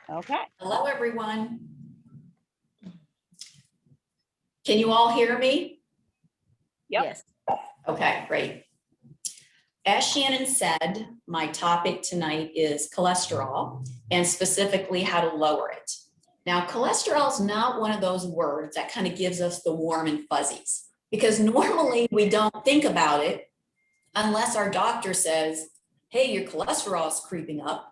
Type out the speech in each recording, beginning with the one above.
Okay. Hello, everyone. Can you all hear me? Yep. Yes. Okay, great. As Shannon said, my topic tonight is cholesterol and specifically how to lower it. Now, cholesterol is not one of those words that kind of gives us the warm and fuzzies because normally we don't think about it unless our doctor says, hey, your cholesterol is creeping up,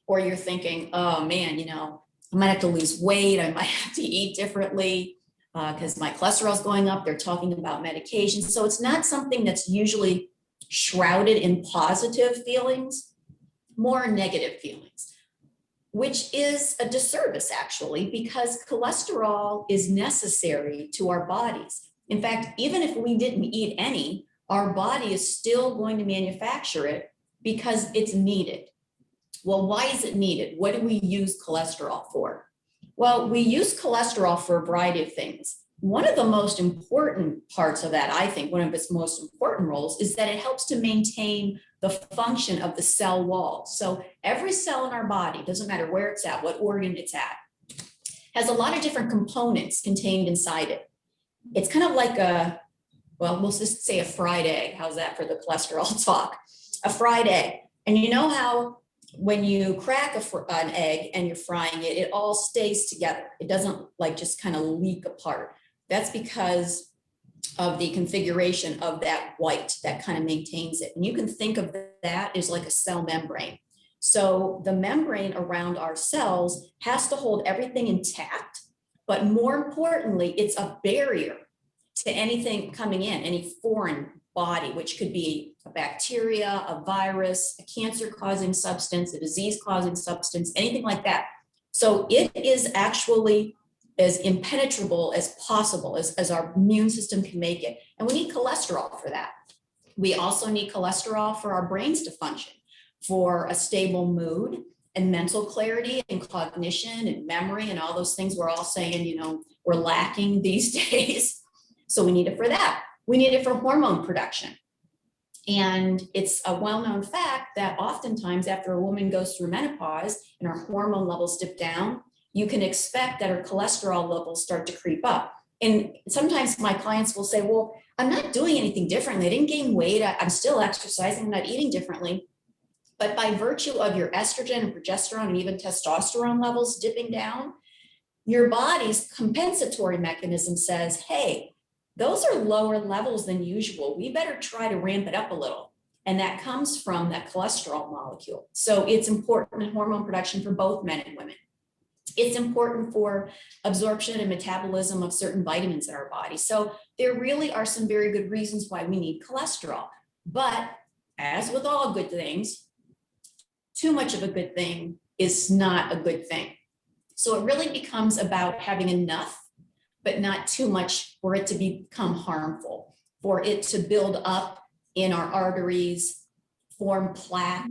or you're thinking, oh man, I might have to lose weight. I might have to eat differently because my cholesterol is going up. They're talking about medication. So it's not something that's usually shrouded in positive feelings, more negative feelings, which is a disservice actually, because cholesterol is necessary to our bodies. In fact, even if we didn't eat any, our body is still going to manufacture it because it's needed. Well, why is it needed? What do we use cholesterol for? Well, we use cholesterol for a variety of things. One of the most important parts of that, I think, one of its most important roles is that it helps to maintain the function of the cell wall. So every cell in our body, doesn't matter where it's at, what organ it's at, has a lot of different components contained inside it. It's kind of like we'll just say a fried egg. How's that for the cholesterol talk? A fried egg. And you know how when you crack an egg and you're frying it, it all stays together. It doesn't like just kind of leak apart. That's because of the configuration of that white that kind of maintains it. And you can think of that as like a cell membrane. So the membrane around our cells has to hold everything intact, but more importantly, it's a barrier to anything coming in, any foreign body, which could be a bacteria, a virus, a cancer-causing substance, a disease-causing substance, anything like that. So it is actually as impenetrable as possible, as our immune system can make it. And we need cholesterol for that. We also need cholesterol for our brains to function, for a stable mood and mental clarity and cognition and memory and all those things we're all saying, we're lacking these days. So we need it for that. We need it for hormone production. And it's a well-known fact that oftentimes after a woman goes through menopause and her hormone levels dip down, you can expect that her cholesterol levels start to creep up. And sometimes my clients will say, well, I'm not doing anything differently. I didn't gain weight. I'm still exercising. I'm not eating differently. But by virtue of your estrogen and progesterone and even testosterone levels dipping down, your body's compensatory mechanism says, hey, those are lower levels than usual. We better try to ramp it up a little. And that comes from that cholesterol molecule. So it's important in hormone production for both men and women. It's important for absorption and metabolism of certain vitamins in our body. So there really are some very good reasons why we need cholesterol. But as with all good things, too much of a good thing is not a good thing. So it really becomes about having enough, but not too much for it to become harmful, for it to build up in our arteries, form plaque.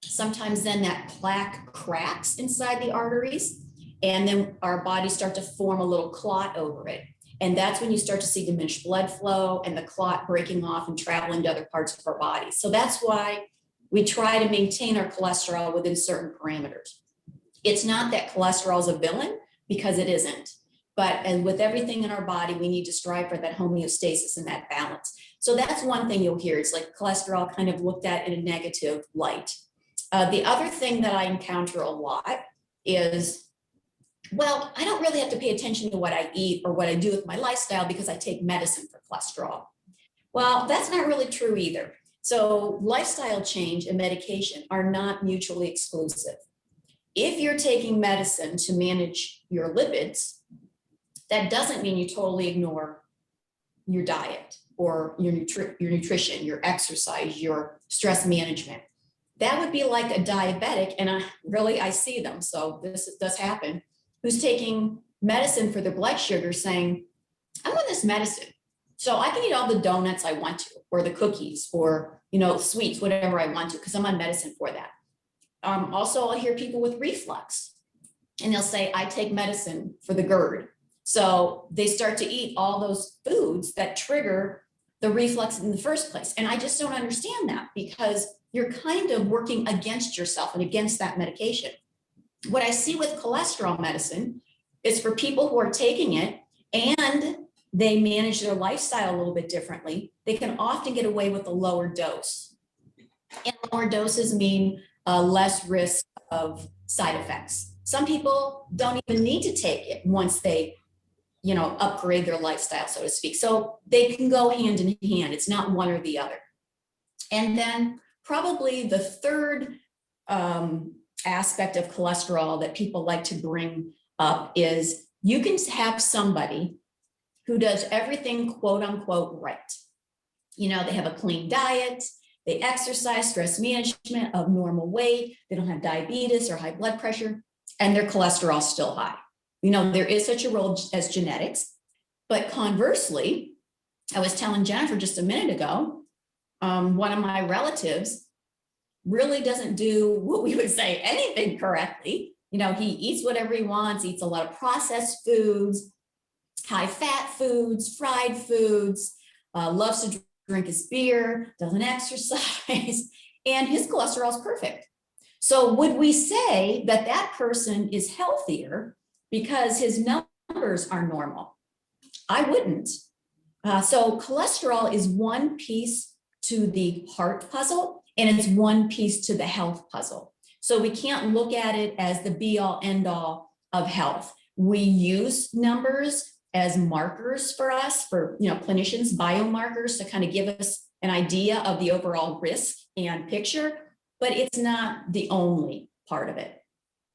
Sometimes then that plaque cracks inside the arteries, and then our bodies start to form a little clot over it. And that's when you start to see diminished blood flow and the clot breaking off and traveling to other parts of our body. So that's why we try to maintain our cholesterol within certain parameters. It's not that cholesterol is a villain, because it isn't. But and with everything in our body, we need to strive for that homeostasis and that balance. So that's one thing you'll hear. It's like cholesterol kind of looked at in a negative light. The other thing that I encounter a lot is, well, I don't really have to pay attention to what I eat or what I do with my lifestyle because I take medicine for cholesterol. Well, that's not really true either. So lifestyle change and medication are not mutually exclusive. If you're taking medicine to manage your lipids, that doesn't mean you totally ignore your diet or your nutrition, your exercise, your stress management. That would be like a diabetic, and I see them, so this does happen, who's taking medicine for their blood sugar saying, I'm on this medicine, so I can eat all the donuts I want to, or the cookies, or sweets, whatever I want to, because I'm on medicine for that. Also, I'll hear people with reflux, and they'll say, I take medicine for the GERD. So they start to eat all those foods that trigger the reflux in the first place. And I just don't understand that, because you're kind of working against yourself and against that medication. What I see with cholesterol medicine is for people who are taking it and they manage their lifestyle a little bit differently, they can often get away with a lower dose. And lower doses mean less risk of side effects. Some people don't even need to take it once they, upgrade their lifestyle, so to speak. So they can go hand in hand. It's not one or the other. And then probably the third aspect of cholesterol that people like to bring up is you can have somebody who does everything quote unquote right. They have a clean diet, they exercise, stress management, of normal weight, they don't have diabetes or high blood pressure, and their cholesterol is still high. There is such a role as genetics, but conversely, I was telling Jennifer just a minute ago, one of my relatives really doesn't do what we would say anything correctly. He eats whatever he wants, eats a lot of processed foods, high fat foods, fried foods, loves to drink his beer, doesn't exercise, and his cholesterol is perfect. So would we say that that person is healthier because his numbers are normal? I wouldn't. So cholesterol is one piece to the heart puzzle, and it's one piece to the health puzzle. So we can't look at it as the be all end all of health. We use numbers as markers for us, for clinicians, biomarkers to kind of give us an idea of the overall risk and picture, but it's not the only part of it.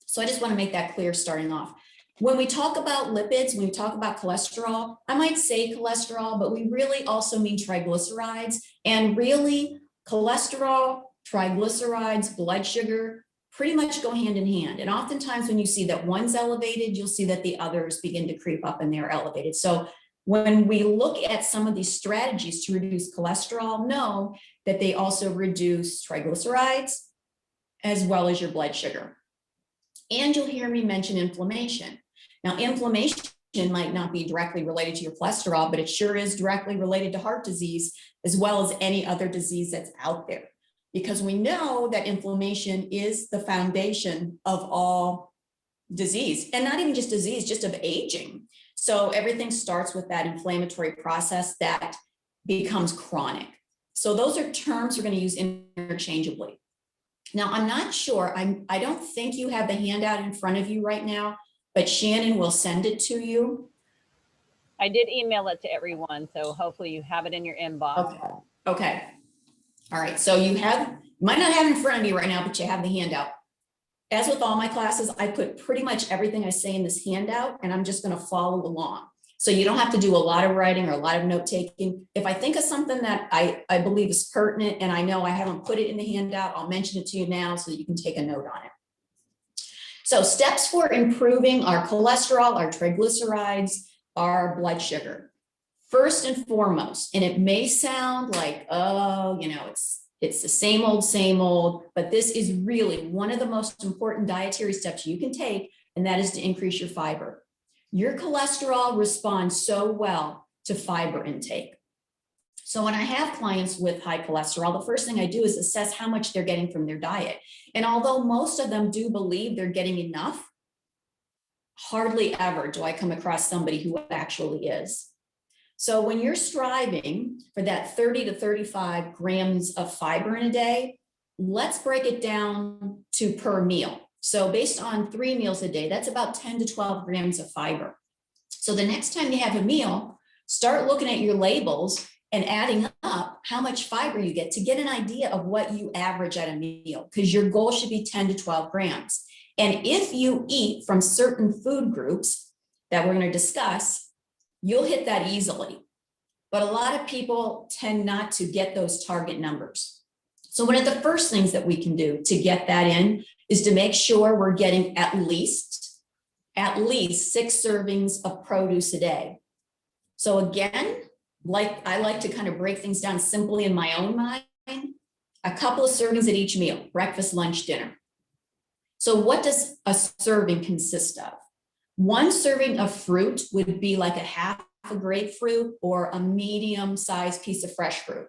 So I just want to make that clear starting off. When we talk about lipids, when we talk about cholesterol, I might say cholesterol, but we really also mean triglycerides. And really, cholesterol, triglycerides, blood sugar pretty much go hand in hand. And oftentimes when you see that one's elevated, you'll see that the others begin to creep up and they're elevated. So when we look at some of these strategies to reduce cholesterol, know that they also reduce triglycerides as well as your blood sugar. And you'll hear me mention inflammation. Now, inflammation might not be directly related to your cholesterol, but it sure is directly related to heart disease, as well as any other disease that's out there. Because we know that inflammation is the foundation of all disease, and not even just disease, just of aging. So everything starts with that inflammatory process that becomes chronic. So those are terms we're going to use interchangeably. Now, I'm not sure, I don't think you have the handout in front of you right now, but Shannon will send it to you. I did email it to everyone, so hopefully you have it in your inbox. Okay. All right, so you might not have it in front of you right now, but you have the handout. As with all my classes, I put pretty much everything I say in this handout, and I'm just going to follow along. So you don't have to do a lot of writing or a lot of note taking. If I think of something that I believe is pertinent and I know I haven't put it in the handout, I'll mention it to you now so that you can take a note on it. So steps for improving our cholesterol, our triglycerides, our blood sugar. First and foremost, and it may sound like, it's the same old, but this is really one of the most important dietary steps you can take, and that is to increase your fiber. Your cholesterol responds so well to fiber intake. So when I have clients with high cholesterol, the first thing I do is assess how much they're getting from their diet. And although most of them do believe they're getting enough, hardly ever do I come across somebody who actually is. So when you're striving for that 30 to 35 grams of fiber in a day, let's break it down to per meal. So based on 3 meals a day, that's about 10 to 12 grams of fiber. So the next time you have a meal, start looking at your labels and adding up how much fiber you get to get an idea of what you average at a meal, because your goal should be 10 to 12 grams. And if you eat from certain food groups that we're going to discuss, you'll hit that easily. But a lot of people tend not to get those target numbers. So one of the first things that we can do to get that in is to make sure we're getting at least 6 servings of produce a day. So again, I like to kind of break things down simply in my own mind, a couple of servings at each meal, breakfast, lunch, dinner. So what does a serving consist of? 1 serving of fruit would be like a half a grapefruit or a medium-sized piece of fresh fruit.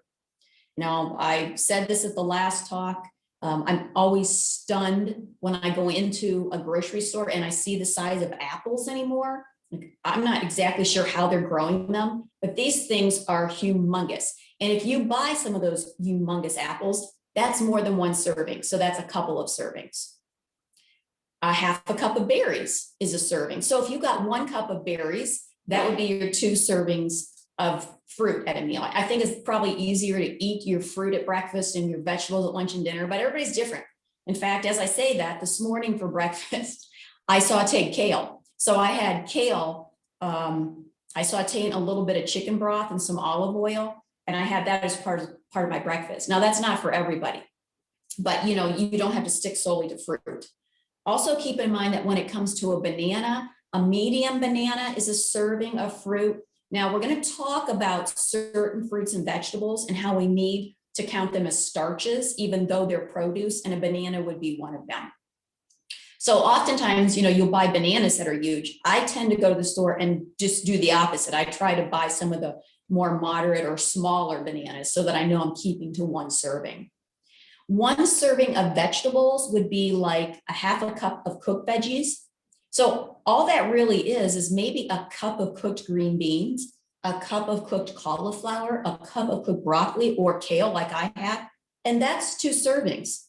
Now, I said this at the last talk, I'm always stunned when I go into a grocery store and I see the size of apples anymore. Like, I'm not exactly sure how they're growing them, but these things are humongous. And if you buy some of those humongous apples, that's more than one serving. So that's a couple of servings. A half a cup of berries is a serving. So if you got 1 cup of berries, that would be your 2 servings of fruit at a meal. I think it's probably easier to eat your fruit at breakfast and your vegetables at lunch and dinner, but everybody's different. In fact, as I say that, this morning for breakfast, I sauteed kale. So I had kale, I sauteed a little bit of chicken broth and some olive oil, and I had that as part of my breakfast. Now that's not for everybody, but you don't have to stick solely to fruit. Also keep in mind that when it comes to a banana, a medium banana is a serving of fruit. Now we're going to talk about certain fruits and vegetables and how we need to count them as starches, even though they're produce, and a banana would be one of them. So oftentimes, you'll buy bananas that are huge. I tend to go to the store and just do the opposite. I try to buy some of the more moderate or smaller bananas so that I know I'm keeping to 1 serving. 1 serving of vegetables would be like a half a cup of cooked veggies. So all that really is maybe a cup of cooked green beans, a cup of cooked cauliflower, a cup of cooked broccoli or kale like I have, and that's 2 servings.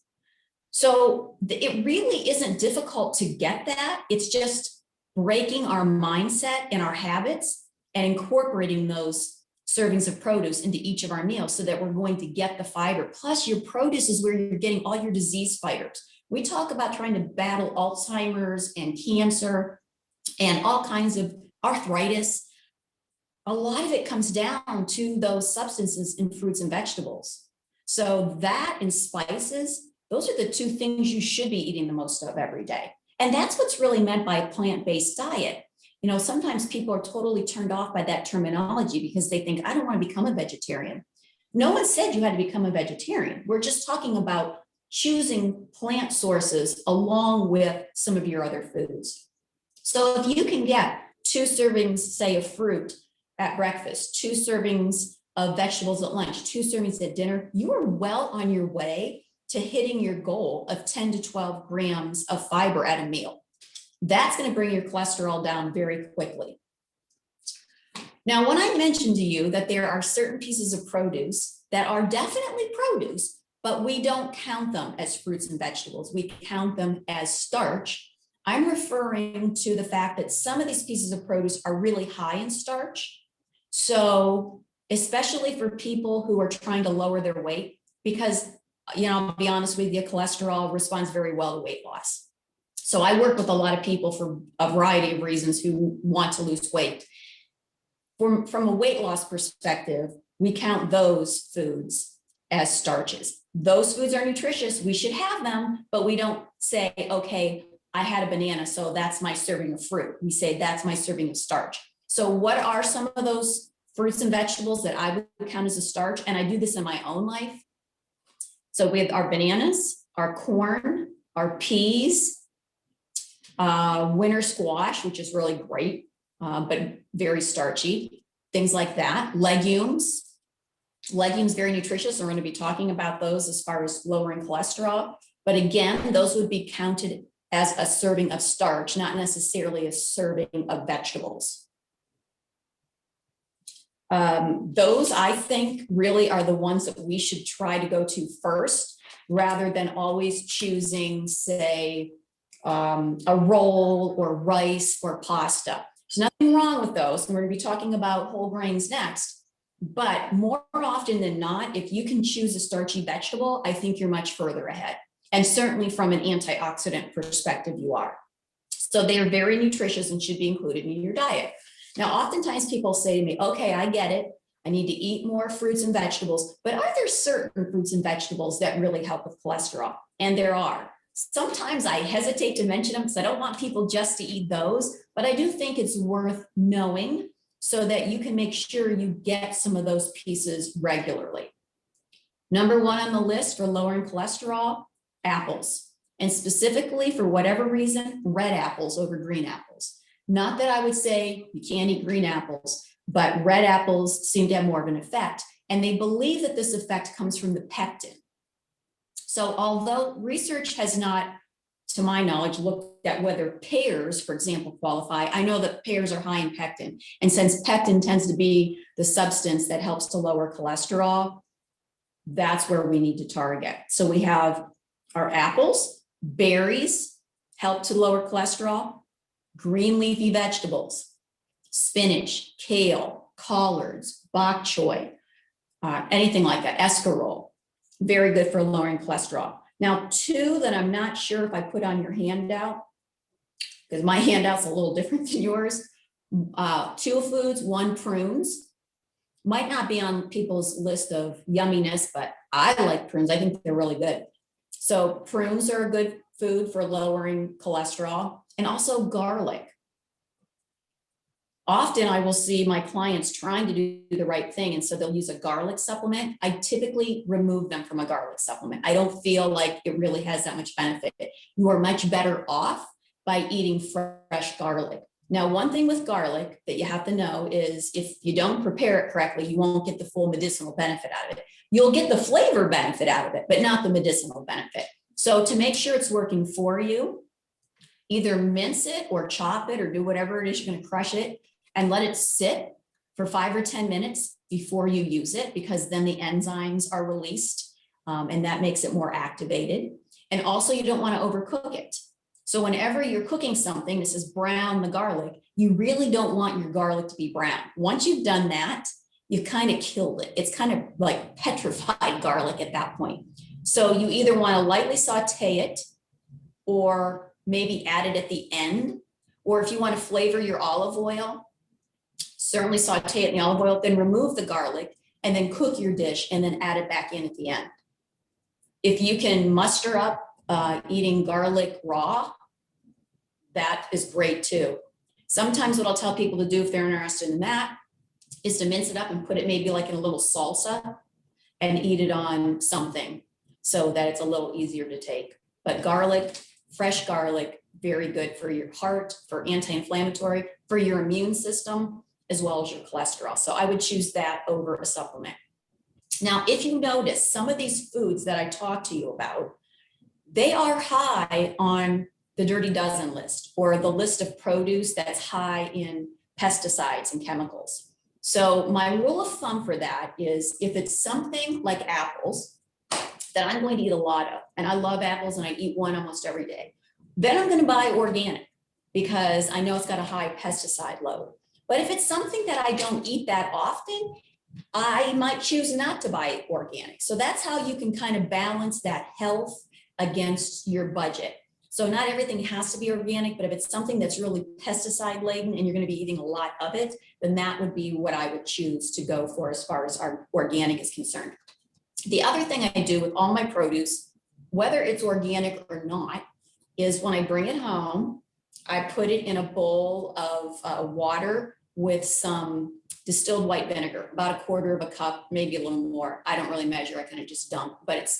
So it really isn't difficult to get that. It's just breaking our mindset and our habits and incorporating those servings of produce into each of our meals so that we're going to get the fiber. Plus, your produce is where you're getting all your disease fighters. We talk about trying to battle Alzheimer's and cancer and all kinds of arthritis. A lot of it comes down to those substances in fruits and vegetables. So that and spices, those are the 2 things you should be eating the most of every day. And that's what's really meant by a plant-based diet. Sometimes people are totally turned off by that terminology because they think, I don't want to become a vegetarian. No one said you had to become a vegetarian. We're just talking about choosing plant sources along with some of your other foods. So if you can get 2 servings, say, of fruit at breakfast, 2 servings of vegetables at lunch, 2 servings at dinner, you are well on your way to hitting your goal of 10 to 12 grams of fiber at a meal. That's going to bring your cholesterol down very quickly. Now, when I mentioned to you that there are certain pieces of produce that are definitely produce, but we don't count them as fruits and vegetables, we count them as starch, I'm referring to the fact that some of these pieces of produce are really high in starch. So especially for people who are trying to lower their weight, because, I'll be honest with you, cholesterol responds very well to weight loss. So I work with a lot of people for a variety of reasons who want to lose weight. From a weight loss perspective, we count those foods as starches. Those foods are nutritious. We should have them, but we don't say, okay, I had a banana, so that's my serving of fruit. We say that's my serving of starch. So what are some of those fruits and vegetables that I would count as a starch? And I do this in my own life. So we have our bananas, our corn, our peas, winter squash, which is really great, but very starchy, things like that. Legumes, very nutritious. We're going to be talking about those as far as lowering cholesterol. But again, those would be counted as a serving of starch, not necessarily a serving of vegetables. Those, I think, really are the ones that we should try to go to first, rather than always choosing, say, a roll or rice or pasta. There's nothing wrong with those, and we're going to be talking about whole grains next. But more often than not, if you can choose a starchy vegetable, I think you're much further ahead. And certainly from an antioxidant perspective, you are. So they are very nutritious and should be included in your diet. Now, oftentimes people say to me, okay, I get it. I need to eat more fruits and vegetables, but are there certain fruits and vegetables that really help with cholesterol? And there are. Sometimes I hesitate to mention them because I don't want people just to eat those, but I do think it's worth knowing so that you can make sure you get some of those pieces regularly. Number 1 on the list for lowering cholesterol, apples. And specifically, for whatever reason, red apples over green apples. Not that I would say you can't eat green apples, but red apples seem to have more of an effect. And they believe that this effect comes from the pectin. So although research has not, to my knowledge, looked at whether pears, for example, qualify, I know that pears are high in pectin. And since pectin tends to be the substance that helps to lower cholesterol, that's where we need to target. So we have our apples, berries help to lower cholesterol, green leafy vegetables, spinach, kale, collards, bok choy, anything like that, escarole, very good for lowering cholesterol. Now, two that I'm not sure if I put on your handout, because my handout's a little different than yours. Two foods, one, prunes. Might not be on people's list of yumminess, but I like prunes. I think they're really good. So prunes are a good food for lowering cholesterol, and also garlic. Often I will see my clients trying to do the right thing, and so they'll use a garlic supplement. I typically remove them from a garlic supplement. I don't feel like it really has that much benefit. You are much better off by eating fresh garlic. Now, one thing with garlic that you have to know is if you don't prepare it correctly, you won't get the full medicinal benefit out of it. You'll get the flavor benefit out of it, but not the medicinal benefit. So to make sure it's working for you, either mince it or chop it or do whatever it is you're going to crush it and let it sit for 5 or 10 minutes before you use it, because then the enzymes are released and that makes it more activated. And also you don't want to overcook it. So whenever you're cooking something, this is brown the garlic, you really don't want your garlic to be brown. Once you've done that, you've kind of killed it. It's kind of like petrified garlic at that point. So you either want to lightly saute it or maybe add it at the end. Or if you want to flavor your olive oil, certainly saute it in the olive oil, then remove the garlic and then cook your dish and then add it back in at the end. If you can muster up eating garlic raw, that is great too. Sometimes what I'll tell people to do if they're interested in that is to mince it up and put it maybe like in a little salsa and eat it on something so that it's a little easier to take. But garlic, fresh garlic, very good for your heart, for anti-inflammatory, for your immune system, as well as your cholesterol. So I would choose that over a supplement. Now, if you notice some of these foods that I talked to you about, they are high on the dirty dozen list or the list of produce that's high in pesticides and chemicals. So my rule of thumb for that is if it's something like apples that I'm going to eat a lot of, and I love apples and I eat one almost every day, then I'm going to buy organic because I know it's got a high pesticide load. But if it's something that I don't eat that often, I might choose not to buy organic. So that's how you can kind of balance that health against your budget. So not everything has to be organic, but if it's something that's really pesticide laden and you're going to be eating a lot of it, then that would be what I would choose to go for as far as our organic is concerned. The other thing I do with all my produce, whether it's organic or not, is when I bring it home, I put it in a bowl of water with some distilled white vinegar, about 1/4 cup, maybe a little more. I don't really measure, I kind of just dump, but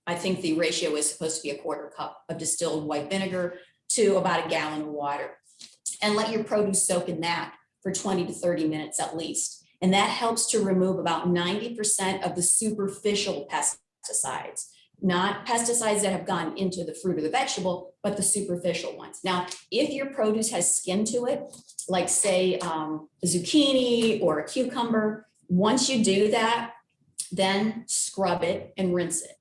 I think the ratio is supposed to be 1/4 cup of distilled white vinegar to about 1 gallon of water. And let your produce soak in that for 20 to 30 minutes at least. And that helps to remove about 90% of the superficial pesticides, not pesticides that have gone into the fruit or the vegetable, but the superficial ones. Now, if your produce has skin to it, like say a zucchini or a cucumber, once you do that, then scrub it and rinse it.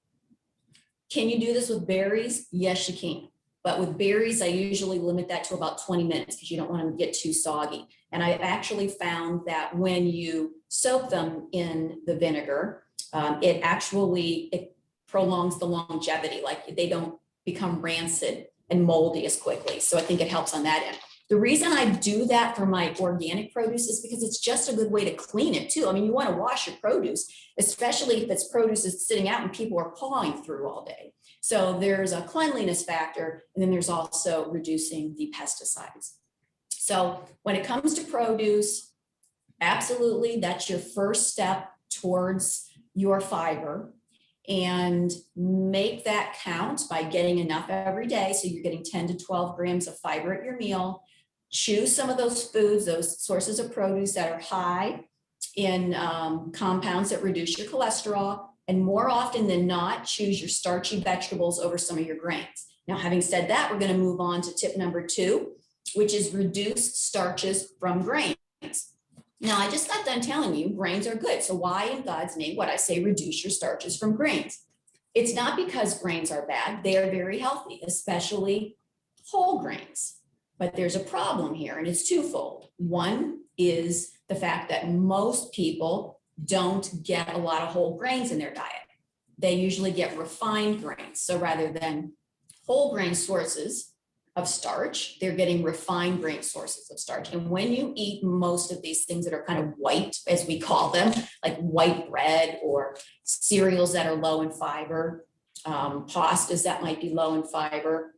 Can you do this with berries? Yes, you can. But with berries, I usually limit that to about 20 minutes because you don't want them to get too soggy. And I actually found that when you soak them in the vinegar, it prolongs the longevity, like they don't become rancid and moldy as quickly. So I think it helps on that end. The reason I do that for my organic produce is because it's just a good way to clean it too. I mean, you want to wash your produce, especially if it's produce that's sitting out and people are pawing through all day. So there's a cleanliness factor, and then there's also reducing the pesticides. So when it comes to produce, absolutely, that's your first step towards your fiber. And make that count by getting enough every day. So you're getting 10 to 12 grams of fiber at your meal. Choose some of those foods, those sources of produce that are high in compounds that reduce your cholesterol. And more often than not, choose your starchy vegetables over some of your grains. Now, having said that, we're going to move on to tip number 2, which is reduce starches from grains. Now, I just got done telling you grains are good. So why in God's name would I say reduce your starches from grains? It's not because grains are bad. They are very healthy, especially whole grains. But there's a problem here, and it's twofold. One is the fact that most people don't get a lot of whole grains in their diet. They usually get refined grains. So rather than whole grain sources of starch, they're getting refined grain sources of starch. And when you eat most of these things that are kind of white, as we call them, like white bread or cereals that are low in fiber, pastas that might be low in fiber,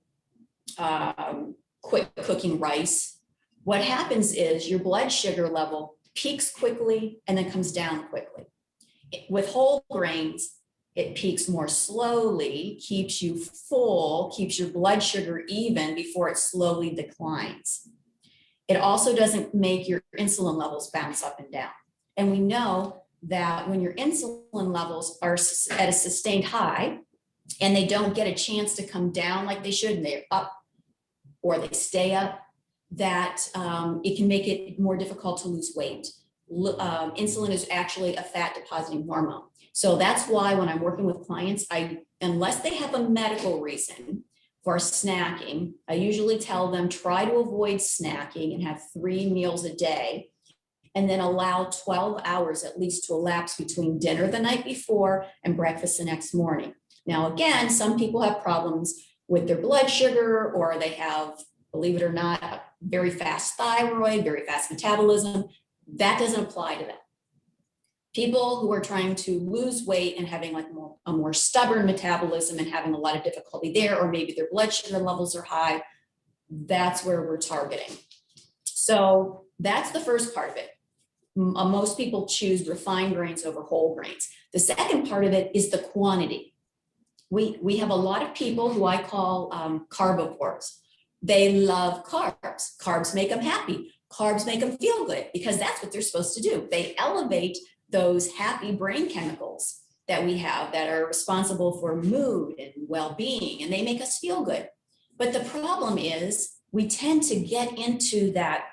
quick cooking rice, what happens is your blood sugar level peaks quickly and then comes down quickly. With whole grains, it peaks more slowly, keeps you full, keeps your blood sugar even before it slowly declines. It also doesn't make your insulin levels bounce up and down. And we know that when your insulin levels are at a sustained high and they don't get a chance to come down like they should, and they're up or they stay up, that it can make it more difficult to lose weight. Insulin is actually a fat depositing hormone. So that's why when I'm working with clients, unless they have a medical reason for snacking, I usually tell them try to avoid snacking and have 3 meals a day, and then allow 12 hours at least to elapse between dinner the night before and breakfast the next morning. Now, again, some people have problems with their blood sugar, or they have, believe it or not, a very fast thyroid, very fast metabolism. That doesn't apply to them. People who are trying to lose weight and having like a more stubborn metabolism and having a lot of difficulty there, or maybe their blood sugar levels are high, that's where we're targeting. So that's the first part of it. Most people choose refined grains over whole grains. The second part of it is the quantity. We have a lot of people who I call carbivores. They love carbs. Carbs make them happy. Carbs make them feel good because that's what they're supposed to do. They elevate those happy brain chemicals that we have that are responsible for mood and well-being, and they make us feel good. But the problem is we tend to get into that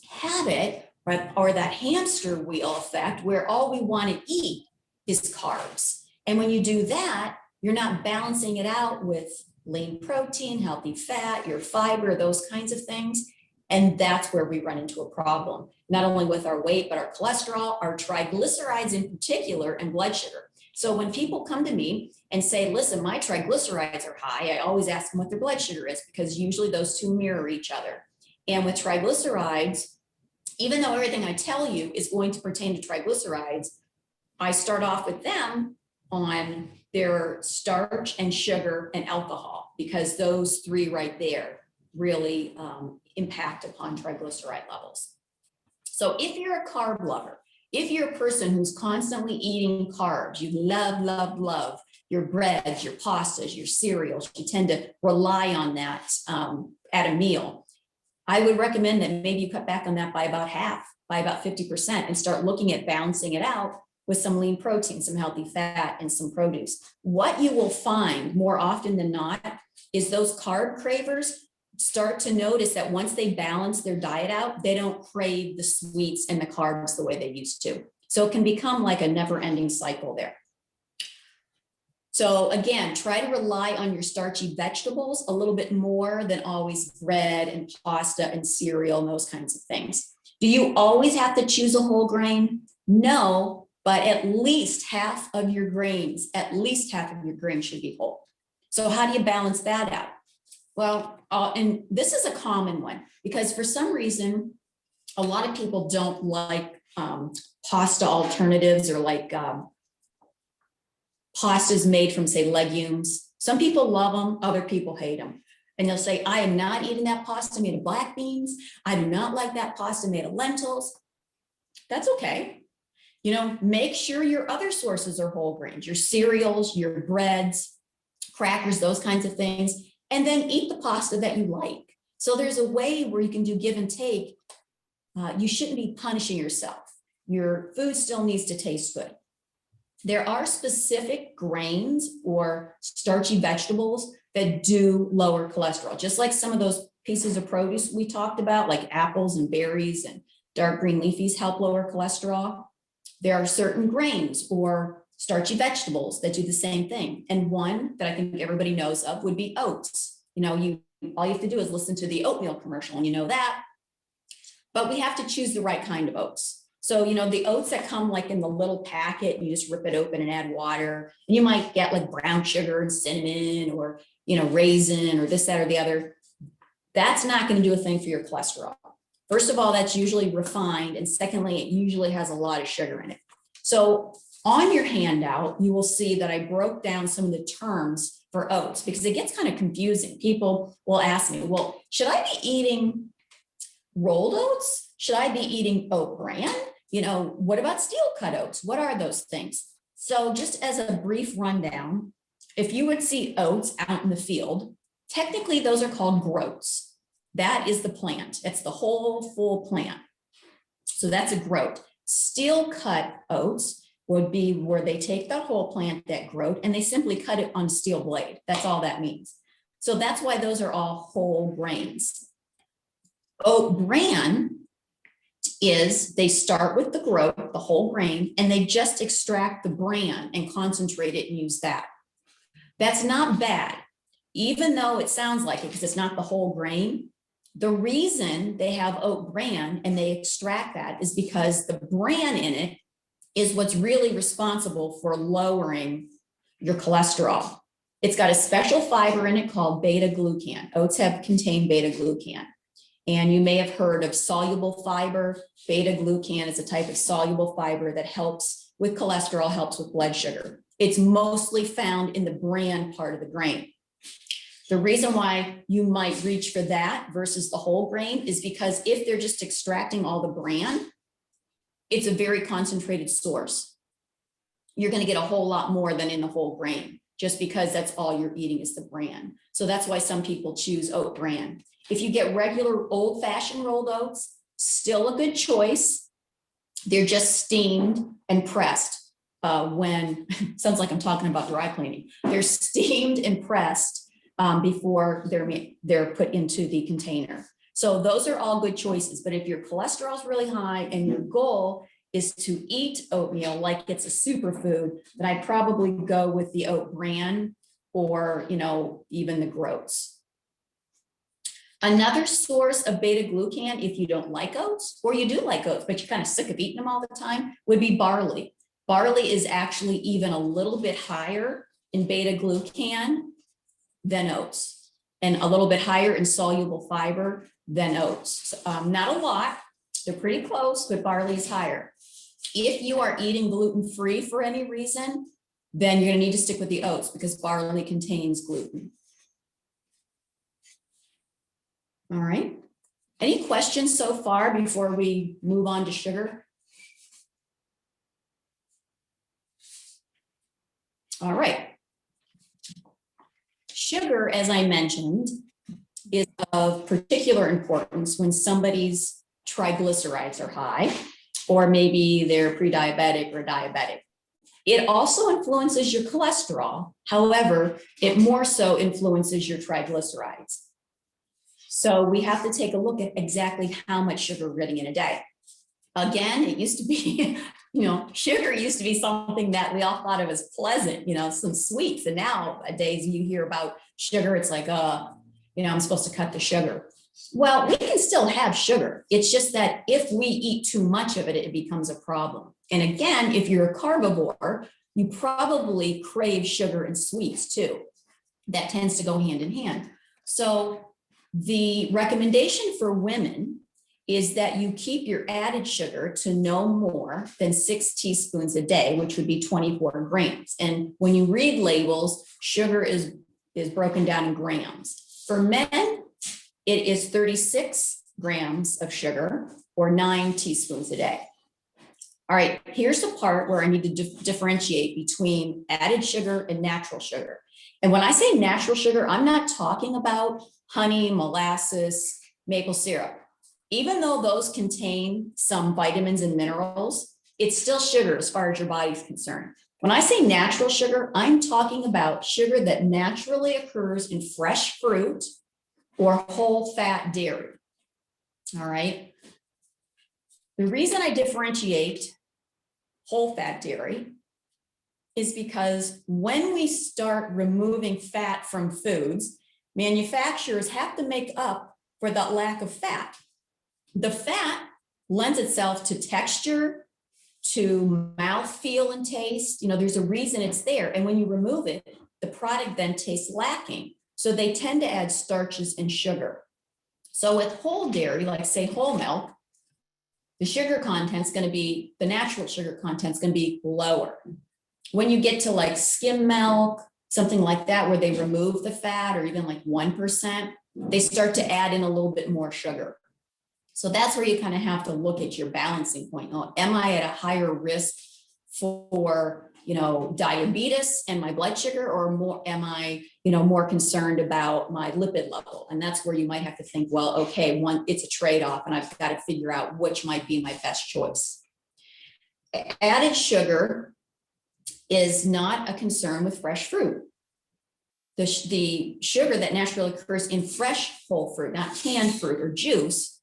habit, right, or that hamster wheel effect where all we want to eat is carbs. And when you do that, you're not balancing it out with lean protein, healthy fat, your fiber, those kinds of things. And that's where we run into a problem, not only with our weight, but our cholesterol, our triglycerides in particular, and blood sugar. So when people come to me and say, listen, my triglycerides are high, I always ask them what their blood sugar is, because usually those two mirror each other. And with triglycerides, even though everything I tell you is going to pertain to triglycerides, I start off with them on their starch and sugar and alcohol, because those 3 right there really impact upon triglyceride levels. So if you're a carb lover, if you're a person who's constantly eating carbs, you love your breads, your pastas, your cereals, you tend to rely on that at a meal, I would recommend that maybe you cut back on that by about half, by about 50%, and start looking at balancing it out with some lean protein, some healthy fat, and some produce. What you will find more often than not is those carb cravers start to notice that once they balance their diet out, they don't crave the sweets and the carbs the way they used to. So it can become like a never-ending cycle there. So again, try to rely on your starchy vegetables a little bit more than always bread and pasta and cereal and those kinds of things. Do you always have to choose a whole grain? No, but at least half of your grains should be whole. So how do you balance that out? Well, and this is a common one, because for some reason, a lot of people don't like pasta alternatives, or like pastas made from, say, legumes. Some people love them, other people hate them. And they'll say, I am not eating that pasta made of black beans. I do not like that pasta made of lentils. That's okay. You know, make sure your other sources are whole grains, your cereals, your breads, crackers, those kinds of things, and then eat the pasta that you like. So there's a way where you can do give and take. You shouldn't be punishing yourself. Your food still needs to taste good. There are specific grains or starchy vegetables that do lower cholesterol, just like some of those pieces of produce we talked about, like apples and berries and dark green leafies help lower cholesterol. There are certain grains or starchy vegetables that do the same thing. And one that I think everybody knows of would be oats. You know, all you have to do is listen to the oatmeal commercial and you know that. But we have to choose the right kind of oats. So, you know, the oats that come like in the little packet, you just rip it open and add water. And you might get like brown sugar and cinnamon or, you know, raisin or this, that, or the other. That's not going to do a thing for your cholesterol. First of all, that's usually refined. And secondly, it usually has a lot of sugar in it. So on your handout, you will see that I broke down some of the terms for oats because it gets kind of confusing. People will ask me, well, should I be eating rolled oats? Should I be eating oat bran? You know, what about steel cut oats? What are those things? So just as a brief rundown, if you would see oats out in the field, technically those are called groats. That is the plant. It's the whole full plant. So that's a groat. Steel cut oats would be where they take that whole plant, that groat, and they simply cut it on a steel blade. That's all that means. So that's why those are all whole grains. Oat bran is they start with the groat, the whole grain, and they just extract the bran and concentrate it and use that. That's not bad, even though it sounds like it because it's not the whole grain. The reason they have oat bran and they extract that is because the bran in it is what's really responsible for lowering your cholesterol. It's got a special fiber in it called beta-glucan. Oats contain beta-glucan. And you may have heard of soluble fiber. Beta-glucan is a type of soluble fiber that helps with cholesterol, helps with blood sugar. It's mostly found in the bran part of the grain. The reason why you might reach for that versus the whole grain is because if they're just extracting all the bran, it's a very concentrated source. You're going to get a whole lot more than in the whole grain, just because that's all you're eating is the bran. So that's why some people choose oat bran. If you get regular old-fashioned rolled oats, still a good choice. They're just steamed and pressed sounds like I'm talking about dry cleaning. They're steamed and pressed before they're put into the container. So those are all good choices. But if your cholesterol is really high and your goal is to eat oatmeal like it's a superfood, then I'd probably go with the oat bran or, you know, even the groats. Another source of beta-glucan, if you don't like oats, or you do like oats, but you're kind of sick of eating them all the time, would be barley. Barley is actually even a little bit higher in beta-glucan than oats, and a little bit higher in soluble fiber than oats. Not a lot, they're pretty close, but barley is higher. If you are eating gluten-free for any reason, then you're gonna need to stick with the oats because barley contains gluten. All right. Any questions so far before we move on to sugar? All right. Sugar, as I mentioned, is of particular importance when somebody's triglycerides are high, or maybe they're pre-diabetic or diabetic. It also influences your cholesterol. However, it more so influences your triglycerides. So we have to take a look at exactly how much sugar we're getting in a day. Again, it used to be, you know, sugar used to be something that we all thought of as pleasant, you know, some sweets. And nowadays you hear about sugar, it's like, you know, I'm supposed to cut the sugar. Well, we can still have sugar. It's just that if we eat too much of it, it becomes a problem. And again, if you're a carnivore, you probably crave sugar and sweets too. That tends to go hand in hand. So the recommendation for women is that you keep your added sugar to no more than 6 teaspoons a day, which would be 24 grams. And when you read labels, sugar is broken down in grams. For men, it is 36 grams of sugar or 9 teaspoons a day. All right, here's the part where I need to differentiate between added sugar and natural sugar. And when I say natural sugar, I'm not talking about honey, molasses, maple syrup. Even though those contain some vitamins and minerals, it's still sugar as far as your body's concerned. When I say natural sugar, I'm talking about sugar that naturally occurs in fresh fruit or whole fat dairy. All right. The reason I differentiate whole fat dairy is because when we start removing fat from foods, manufacturers have to make up for that lack of fat. The fat lends itself to texture, to mouthfeel and taste. There's a reason it's there. And when you remove it, the product then tastes lacking. So they tend to add starches and sugar. So with whole dairy, like say whole milk, the sugar content's going to be, the natural sugar content's going to be lower. When you get to like skim milk, something like that, where they remove the fat or even like 1%, they start to add in a little bit more sugar. So that's where you kind of have to look at your balancing point. Oh, am I at a higher risk for, diabetes and my blood sugar, or more, am I, more concerned about my lipid level? And that's where you might have to think, well, okay, it's a trade-off and I've got to figure out which might be my best choice. Added sugar is not a concern with fresh fruit. The sugar that naturally occurs in fresh whole fruit, not canned fruit or juice,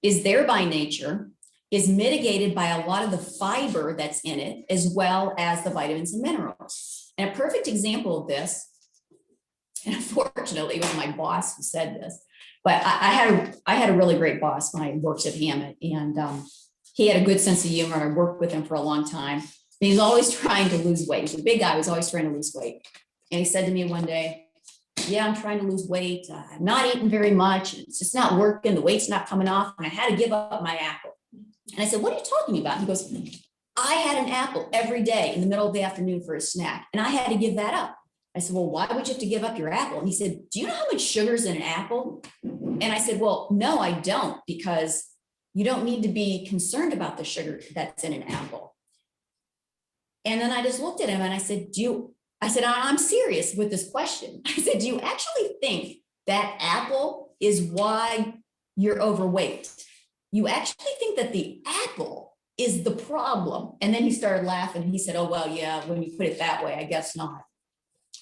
is there by nature, is mitigated by a lot of the fiber that's in it, as well as the vitamins and minerals. And a perfect example of this, and unfortunately it was my boss who said this, but I had a really great boss when I worked at Hammett, and he had a good sense of humor. I worked with him for a long time. And he's always trying to lose weight. He's a big guy, he was always trying to lose weight. And he said to me one day, yeah, I'm trying to lose weight. I'm not eating very much. It's just not working. The weight's not coming off. And I had to give up my apple. And I said, what are you talking about? He goes, I had an apple every day in the middle of the afternoon for a snack, and I had to give that up. I said, well, why would you have to give up your apple? And he said, do you know how much sugar's in an apple? And I said, well, no, I don't, because you don't need to be concerned about the sugar that's in an apple. And then I just looked at him and I said, I'm serious with this question. I said, do you actually think that apple is why you're overweight? You actually think that the apple is the problem? And then he started laughing. He said, oh, well, yeah, when you put it that way, I guess not.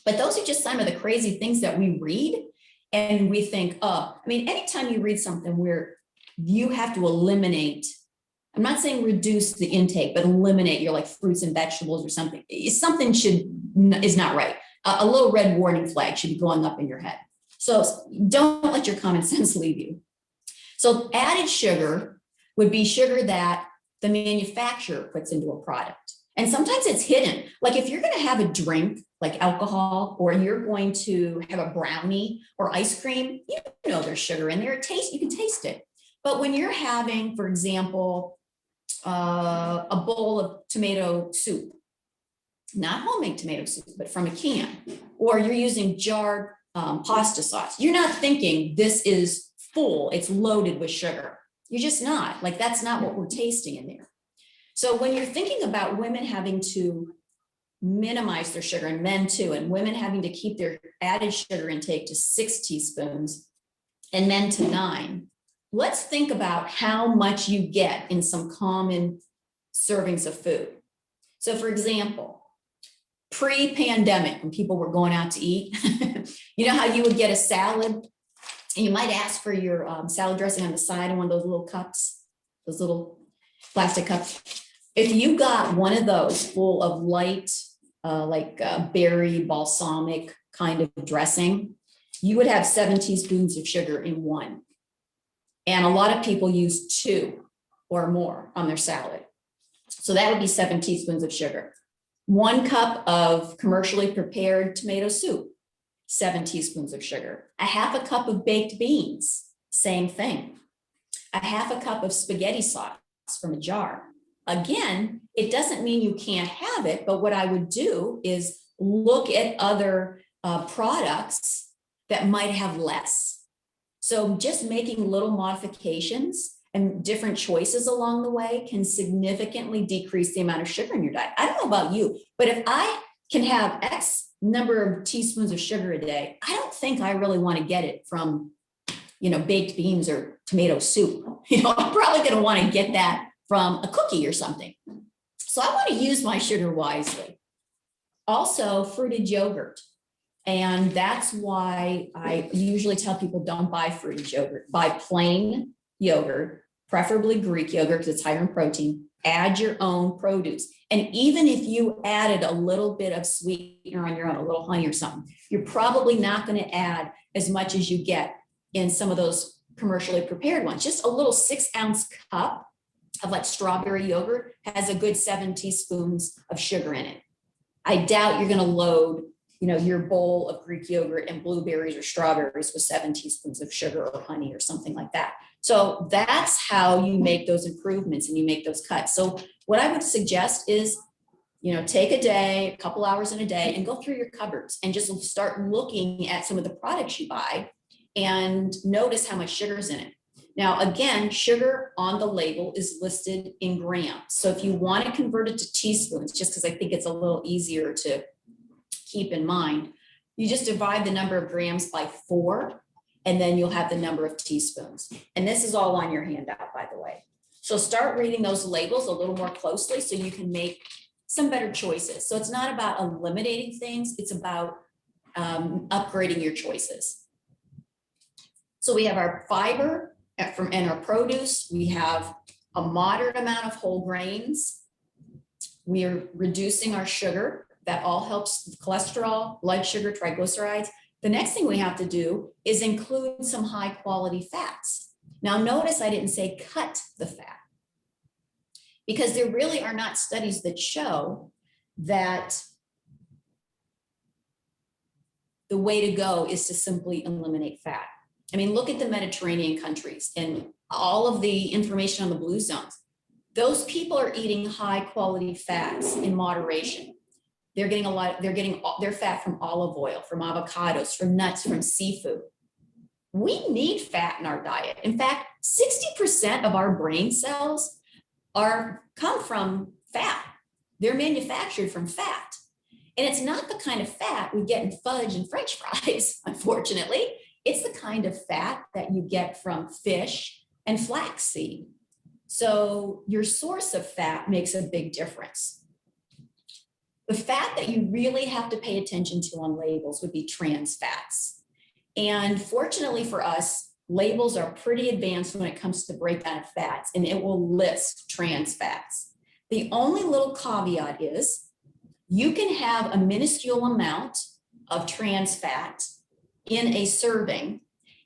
But those are just some of the crazy things that we read. And we think, anytime you read something where you have to eliminate, I'm not saying reduce the intake, but eliminate your like fruits and vegetables or something. Something is not right. A little red warning flag should be going up in your head. So don't let your common sense leave you. So added sugar would be sugar that the manufacturer puts into a product. And sometimes it's hidden. Like if you're going to have a drink like alcohol, or you're going to have a brownie or ice cream, you know there's sugar in there. You can taste it. But when you're having, for example, a bowl of tomato soup, not homemade tomato soup, but from a can, or you're using jarred pasta sauce, you're not thinking this is full, it's loaded with sugar. You're just not. Like that's not what we're tasting in there. So when you're thinking about women having to minimize their sugar, and men too, and women having to keep their added sugar intake to 6 teaspoons and men to 9, let's think about how much you get in some common servings of food. So for example, pre-pandemic, when people were going out to eat, you know how you would get a salad and you might ask for your salad dressing on the side in one of those little cups, those little plastic cups. If you got one of those full of light, berry balsamic kind of dressing, you would have 7 teaspoons of sugar in one. And a lot of people use 2 or more on their salad. So that would be 7 teaspoons of sugar. 1 cup of commercially prepared tomato soup, 7 teaspoons of sugar. A half a cup of baked beans, same thing. A half a cup of spaghetti sauce from a jar. Again, it doesn't mean you can't have it, but what I would do is look at other products that might have less. So just making little modifications and different choices along the way can significantly decrease the amount of sugar in your diet. I don't know about you, but if I can have X number of teaspoons of sugar a day, I don't think I really want to get it from, baked beans or tomato soup. I'm probably going to want to get that from a cookie or something. So I want to use my sugar wisely. Also, fruited yogurt. And that's why I usually tell people don't buy fruited yogurt. Buy plain yogurt, preferably Greek yogurt because it's higher in protein. Add your own produce. And even if you added a little bit of sweetener on your own, a little honey or something, you're probably not going to add as much as you get in some of those commercially prepared ones. Just a little 6-ounce cup of like strawberry yogurt has a good 7 teaspoons of sugar in it. I doubt you're going to load, your bowl of Greek yogurt and blueberries or strawberries with 7 teaspoons of sugar or honey or something like that. So that's how you make those improvements and you make those cuts. So what I would suggest is, take a day, a couple hours in a day and go through your cupboards and just start looking at some of the products you buy and notice how much sugar's in it. Now, again, sugar on the label is listed in grams. So if you want to convert it to teaspoons, just because I think it's a little easier to keep in mind, you just divide the number of grams by 4, and then you'll have the number of teaspoons. And this is all on your handout, by the way. So start reading those labels a little more closely so you can make some better choices. So it's not about eliminating things, it's about upgrading your choices. So we have our fiber and our produce. We have a moderate amount of whole grains. We are reducing our sugar. That all helps cholesterol, blood sugar, triglycerides. The next thing we have to do is include some high quality fats. Now notice I didn't say cut the fat, because there really are not studies that show that the way to go is to simply eliminate fat. I mean, look at the Mediterranean countries and all of the information on the blue zones. Those people are eating high quality fats in moderation. They're getting their fat from olive oil, from avocados, from nuts, from seafood. We need fat in our diet. In fact, 60% of our brain cells come from fat. They're manufactured from fat. And it's not the kind of fat we get in fudge and French fries, unfortunately. It's the kind of fat that you get from fish and flaxseed. So your source of fat makes a big difference. The fat that you really have to pay attention to on labels would be trans fats. And fortunately for us, labels are pretty advanced when it comes to breakdown of fats, and it will list trans fats. The only little caveat is you can have a minuscule amount of trans fat in a serving,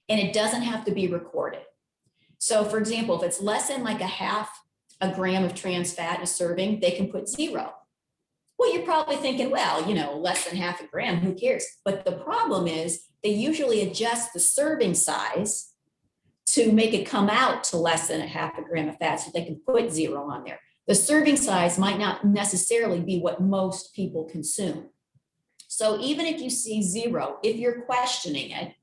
and it doesn't have to be recorded. So for example, if it's less than like a gram of trans fat in a serving, they can put 0. Well, you're probably thinking, well, less than half a gram, who cares? But the problem is they usually adjust the serving size to make it come out to less than a half a gram of fat so they can put 0 on there. The serving size might not necessarily be what most people consume. So even if you see 0, if you're questioning it,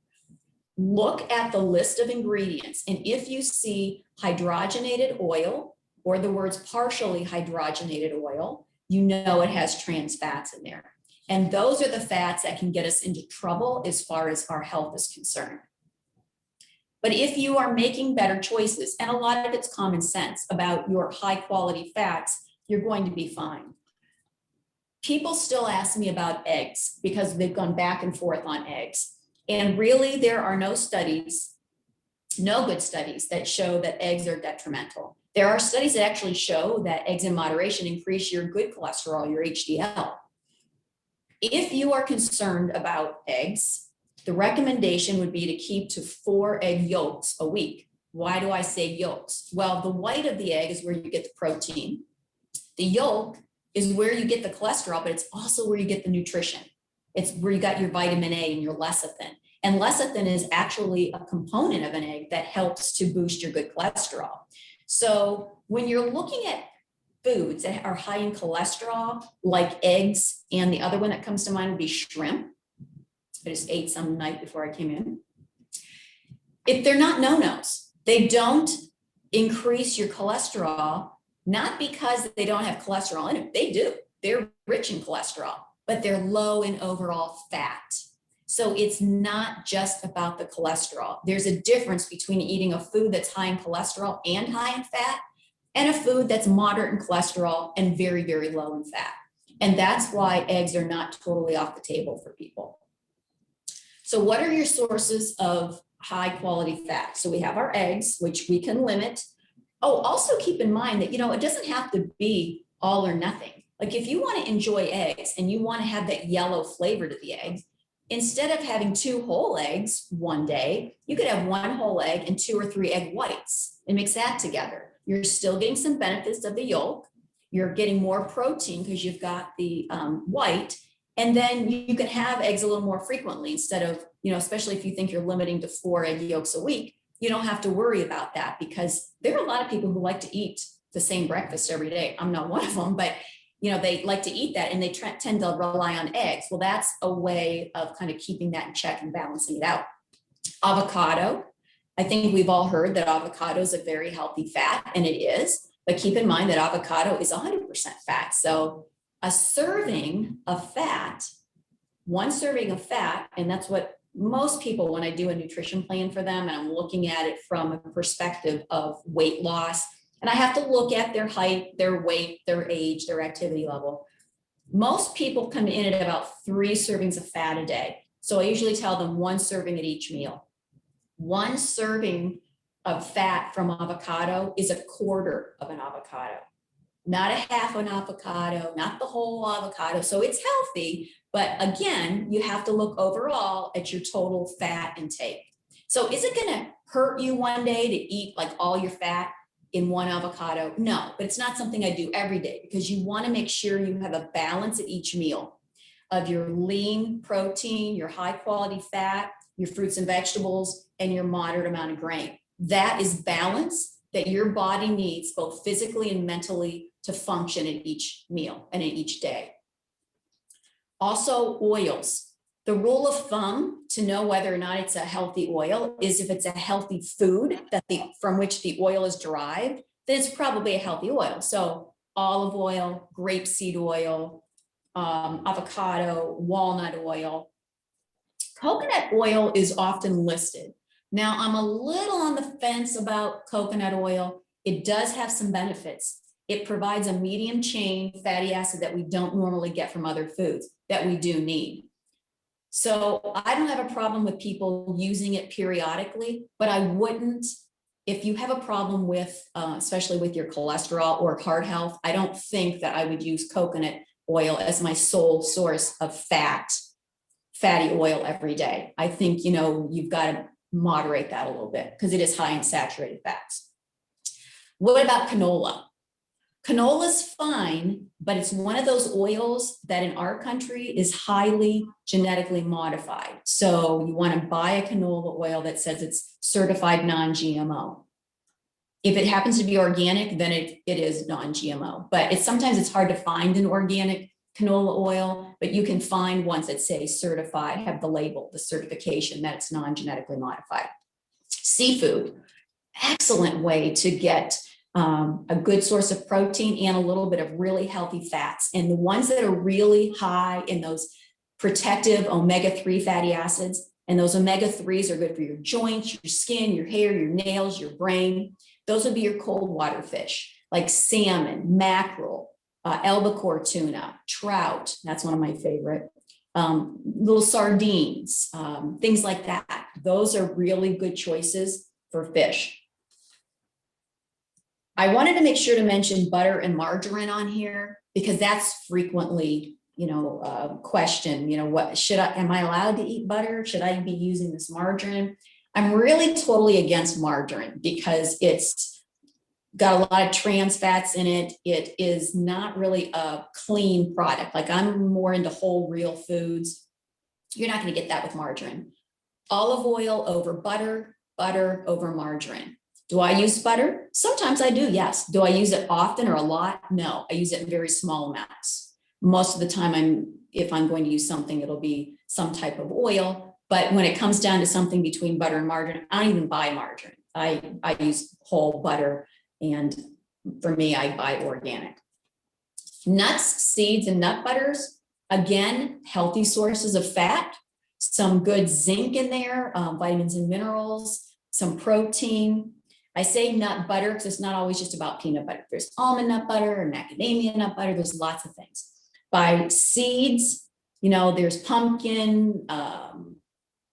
look at the list of ingredients. And if you see hydrogenated oil or the words partially hydrogenated oil, you know it has trans fats in there. And those are the fats that can get us into trouble as far as our health is concerned. But if you are making better choices, and a lot of it's common sense about your high quality fats, you're going to be fine. People still ask me about eggs because they've gone back and forth on eggs. And really there are no studies, no good studies that show that eggs are detrimental. There are studies that actually show that eggs in moderation increase your good cholesterol, your HDL. If you are concerned about eggs, the recommendation would be to keep to 4 egg yolks a week. Why do I say yolks? Well, the white of the egg is where you get the protein. The yolk is where you get the cholesterol, but it's also where you get the nutrition. It's where you got your vitamin A and your lecithin. And lecithin is actually a component of an egg that helps to boost your good cholesterol. So when you're looking at foods that are high in cholesterol, like eggs, and the other one that comes to mind would be shrimp. I just ate some night before I came in. If they're not no-nos, they don't increase your cholesterol, not because they don't have cholesterol in it. They do. They're rich in cholesterol, but they're low in overall fat. So it's not just about the cholesterol. There's a difference between eating a food that's high in cholesterol and high in fat, and a food that's moderate in cholesterol and very, very low in fat. And that's why eggs are not totally off the table for people. So what are your sources of high quality fat? So we have our eggs, which we can limit. Oh, also keep in mind that, it doesn't have to be all or nothing. Like if you want to enjoy eggs and you want to have that yellow flavor to the eggs, instead of having 2 whole eggs one day, you could have 1 whole egg and 2 or 3 egg whites and mix that together. You're still getting some benefits of the yolk. You're getting more protein because you've got the white. And then you can have eggs a little more frequently instead of, especially if you think you're limiting to 4 egg yolks a week, you don't have to worry about that because there are a lot of people who like to eat the same breakfast every day. I'm not one of them, but they like to eat that and they tend to rely on eggs. Well, that's a way of kind of keeping that in check and balancing it out. Avocado. I think we've all heard that avocado is a very healthy fat, and it is, but keep in mind that avocado is 100% fat. So a serving of fat, 1 serving of fat, and that's what most people, when I do a nutrition plan for them, and I'm looking at it from a perspective of weight loss, and I have to look at their height, their weight, their age, their activity level. Most people come in at about 3 servings of fat a day. So I usually tell them 1 serving at each meal. 1 serving of fat from avocado is 1/4 of an avocado, not a half an avocado, not the whole avocado. So it's healthy, but again, you have to look overall at your total fat intake. So is it going to hurt you one day to eat like all your fat in 1 avocado? No, but it's not something I do every day because you want to make sure you have a balance at each meal of your lean protein, your high quality fat, your fruits and vegetables, and your moderate amount of grain. That is balance that your body needs both physically and mentally to function in each meal and in each day. Also, oils. The rule of thumb to know whether or not it's a healthy oil is if it's a healthy food from which the oil is derived, then it's probably a healthy oil. So olive oil, grapeseed oil, avocado, walnut oil. Coconut oil is often listed. Now, I'm a little on the fence about coconut oil. It does have some benefits. It provides a medium chain fatty acid that we don't normally get from other foods that we do need. So I don't have a problem with people using it periodically, but I wouldn't, if you have a problem with, especially with your cholesterol or heart health, I don't think that I would use coconut oil as my sole source of fatty oil every day. I think, you've got to moderate that a little bit because it is high in saturated fats. What about canola? Canola's fine, but it's one of those oils that in our country is highly genetically modified. So you want to buy a canola oil that says it's certified non-GMO. If it happens to be organic, then it is non-GMO, but sometimes it's hard to find an organic canola oil, but you can find ones that say certified, have the label, the certification that it's non-genetically modified. Seafood, excellent way to get a good source of protein and a little bit of really healthy fats. And the ones that are really high in those protective omega-3 fatty acids, and those omega-3s are good for your joints, your skin, your hair, your nails, your brain. Those would be your cold water fish, like salmon, mackerel, albacore tuna, trout. That's one of my favorite. Little sardines, things like that. Those are really good choices for fish. I wanted to make sure to mention butter and margarine on here because that's frequently, question, am I allowed to eat butter? Should I be using this margarine? I'm really totally against margarine because it's got a lot of trans fats in it. It is not really a clean product. Like I'm more into whole real foods. You're not going to get that with margarine. Olive oil over butter, butter over margarine. Do I use butter? Sometimes I do, yes. Do I use it often or a lot? No, I use it in very small amounts. Most of the time, if I'm going to use something, it'll be some type of oil. But when it comes down to something between butter and margarine, I don't even buy margarine. I use whole butter, and for me, I buy organic. Nuts, seeds, and nut butters, again, healthy sources of fat, some good zinc in there, vitamins and minerals, some protein. I say nut butter because it's not always just about peanut butter. There's almond nut butter and macadamia nut butter. There's lots of things. by seeds. You know, there's pumpkin,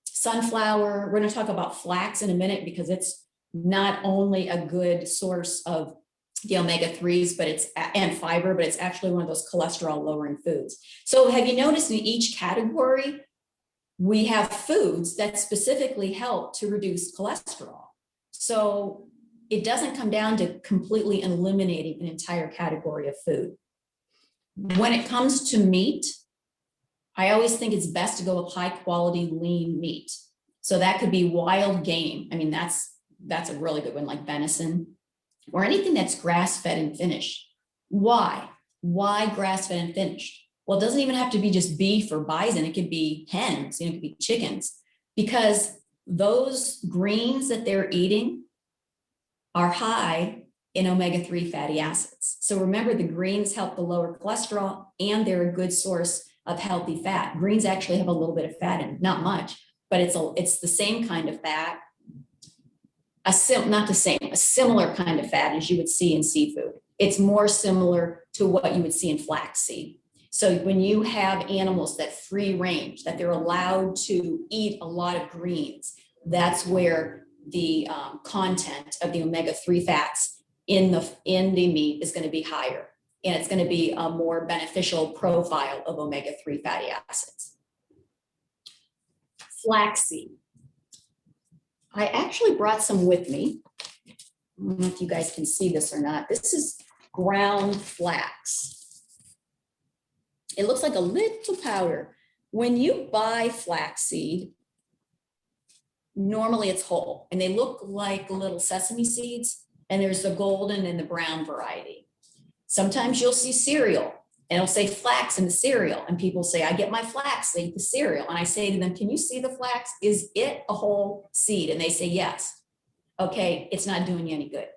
sunflower. We're going to talk about flax in a minute because it's not only a good source of the omega-3s, but and fiber, but it's actually one of those cholesterol lowering foods. So have you noticed in each category, we have foods that specifically help to reduce cholesterol. So it doesn't come down to completely eliminating an entire category of food. When it comes to meat, I always think it's best to go with high quality lean meat. So that could be wild game. I mean, that's a really good one, like venison or anything that's grass-fed and finished. Why? Why grass-fed and finished? Well, it doesn't even have to be just beef or bison. It could be hens, it could be chickens, because those greens that they're eating are high in omega-3 fatty acids. So remember, the greens help to lower cholesterol and they're a good source of healthy fat. Greens actually have a little bit of fat in it, not much, but it's the same kind of fat, a similar kind of fat as you would see in seafood. It's more similar to what you would see in flaxseed. So when you have animals that free range, that they're allowed to eat a lot of greens, that's where the content of the omega-3 fats in the meat is going to be higher, and it's going to be a more beneficial profile of omega-3 fatty acids. Flaxseed. I actually brought some with me. I don't know if you guys can see this or not. This is ground flax. It looks like a little powder. When you buy flaxseed, normally it's whole, and they look like little sesame seeds, and there's the golden and the brown variety. Sometimes you'll see cereal, and it'll say flax in the cereal, and people say, I get my flax, they eat the cereal. And I say to them, can you see the flax? Is it a whole seed? And they say, yes. Okay, it's not doing you any good.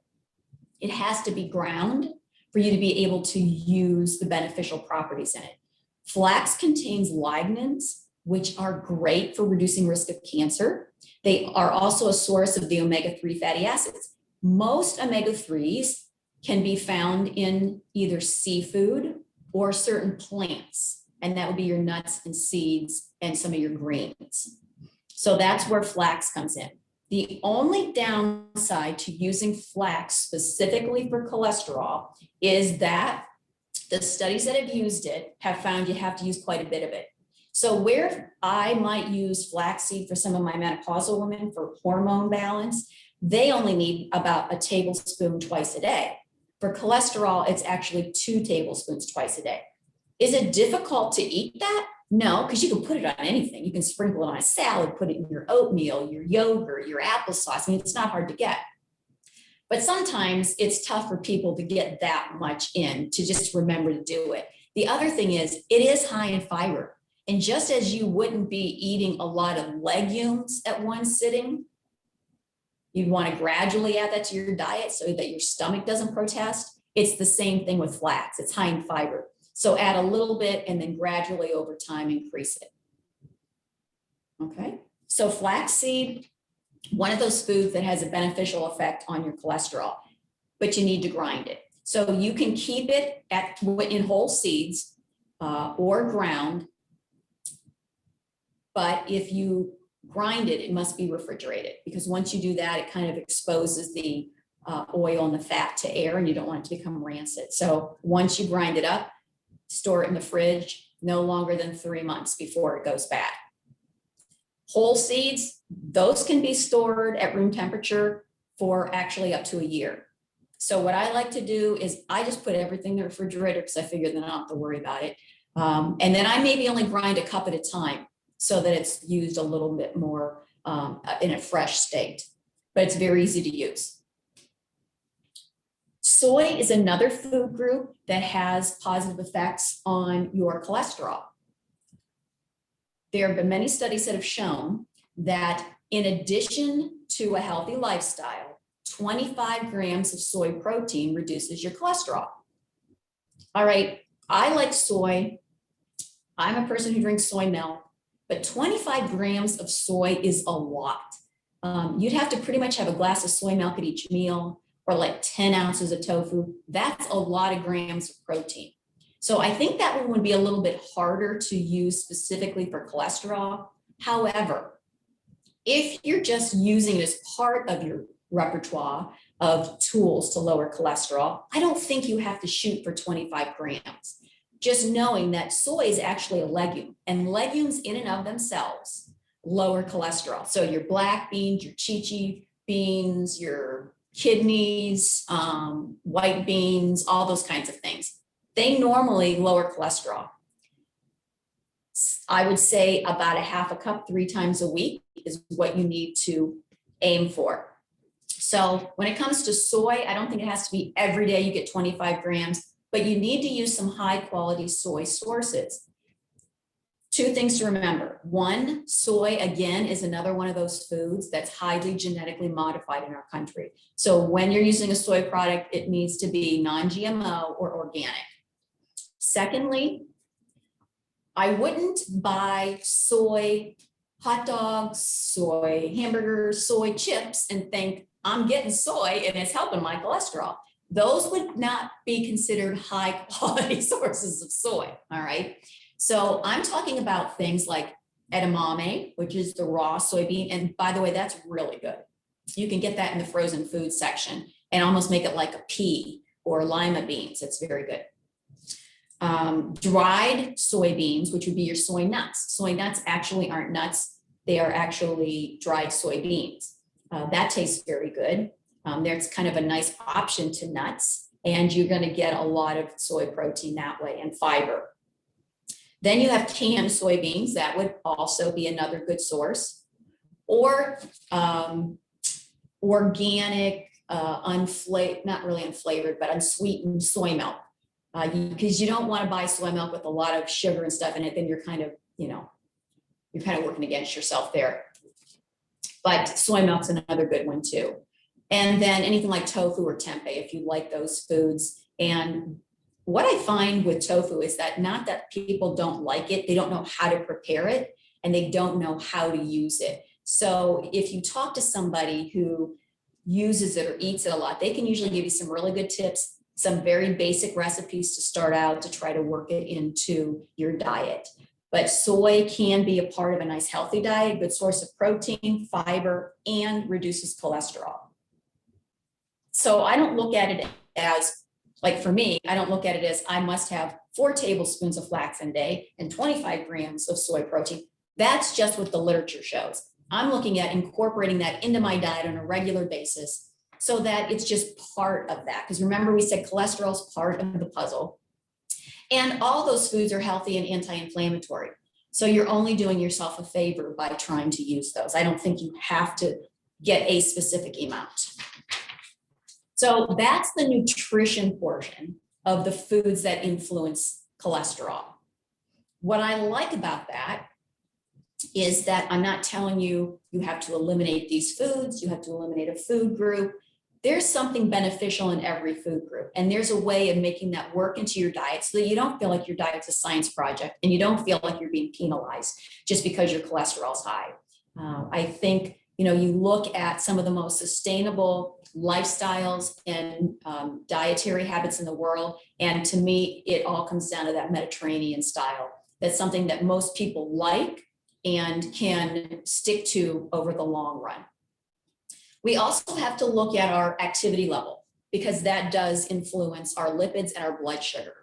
It has to be ground for you to be able to use the beneficial properties in it. Flax contains lignans, which are great for reducing risk of cancer. They are also a source of the omega-3 fatty acids. Most omega-3s can be found in either seafood or certain plants, and that would be your nuts and seeds and some of your greens. So that's where flax comes in. The only downside to using flax specifically for cholesterol is that the studies that have used it have found you have to use quite a bit of it. So where I might use flaxseed for some of my menopausal women for hormone balance, they only need about a tablespoon twice a day. For cholesterol, it's actually 2 tablespoons twice a day. Is it difficult to eat that? No, because you can put it on anything. You can sprinkle it on a salad, put it in your oatmeal, your yogurt, your applesauce. I mean, it's not hard to get. But sometimes it's tough for people to get that much in, to just remember to do it. The other thing is, it is high in fiber. And just as you wouldn't be eating a lot of legumes at one sitting, you'd want to gradually add that to your diet so that your stomach doesn't protest. It's the same thing with flax. It's high in fiber. So add a little bit and then gradually over time increase it. Okay, so flaxseed, one of those foods that has a beneficial effect on your cholesterol, but you need to grind it. So you can keep it in whole seeds or ground, but if you grind it, it must be refrigerated, because once you do that, it kind of exposes the oil and the fat to air, and you don't want it to become rancid. So once you grind it up, store it in the fridge no longer than 3 months before it goes bad. Whole seeds, those can be stored at room temperature for actually up to a year. So what I like to do is I just put everything in the refrigerator because I figure then I don't have to worry about it. And then I maybe only grind a cup at a time so that it's used a little bit more in a fresh state, but it's very easy to use. Soy is another food group that has positive effects on your cholesterol. There have been many studies that have shown that in addition to a healthy lifestyle, 25 grams of soy protein reduces your cholesterol. All right, I like soy. I'm a person who drinks soy milk, but 25 grams of soy is a lot. You'd have to pretty much have a glass of soy milk at each meal, or like 10 ounces of tofu. That's a lot of grams of protein. So I think that one would be a little bit harder to use specifically for cholesterol. However, if you're just using it as part of your repertoire of tools to lower cholesterol, I don't think you have to shoot for 25 grams. Just knowing that soy is actually a legume, and legumes in and of themselves lower cholesterol. So your black beans, your chichi beans, your kidneys, white beans, all those kinds of things, they normally lower cholesterol. I would say about a half a cup 3 times a week is what you need to aim for. So when it comes to soy, I don't think it has to be every day you get 25 grams, but you need to use some high quality soy sources. 2 things to remember. 1, soy, again, is another one of those foods that's highly genetically modified in our country. So when you're using a soy product, it needs to be non-GMO or organic. Secondly, I wouldn't buy soy hot dogs, soy hamburgers, soy chips and think I'm getting soy and it's helping my cholesterol. Those would not be considered high quality sources of soy, all right? So I'm talking about things like edamame, which is the raw soybean. And by the way, that's really good. You can get that in the frozen food section and almost make it like a pea or lima beans. It's very good. Dried soybeans, which would be your soy nuts. Soy nuts actually aren't nuts. They are actually dried soybeans. That tastes very good. There's kind of a nice option to nuts, and you're going to get a lot of soy protein that way and fiber. Then you have canned soybeans. That would also be another good source. Or organic, not really unflavored, but unsweetened soy milk. Because you don't want to buy soy milk with a lot of sugar and stuff in it, then you're kind of, you're kind of working against yourself there. But soy milk's another good one too. And then anything like tofu or tempeh, if you like those foods. And what I find with tofu is that not that people don't like it, they don't know how to prepare it and they don't know how to use it. So if you talk to somebody who uses it or eats it a lot, they can usually give you some really good tips, some very basic recipes to start out to try to work it into your diet. But soy can be a part of a nice healthy diet, good source of protein, fiber, and reduces cholesterol. So I don't look at it as, like for me, I don't look at it as I must have 4 tablespoons of flax a day and 25 grams of soy protein. That's just what the literature shows. I'm looking at incorporating that into my diet on a regular basis so that it's just part of that. Because remember, we said cholesterol is part of the puzzle. And all those foods are healthy and anti-inflammatory. So you're only doing yourself a favor by trying to use those. I don't think you have to get a specific amount. So that's the nutrition portion of the foods that influence cholesterol. What I like about that is that I'm not telling you you have to eliminate these foods, you have to eliminate a food group. There's something beneficial in every food group. And there's a way of making that work into your diet so that you don't feel like your diet's a science project and you don't feel like you're being penalized just because your cholesterol is high. I think, you look at some of the most sustainable lifestyles and dietary habits in the world. And to me, it all comes down to that Mediterranean style. That's something that most people like and can stick to over the long run. We also have to look at our activity level because that does influence our lipids and our blood sugar.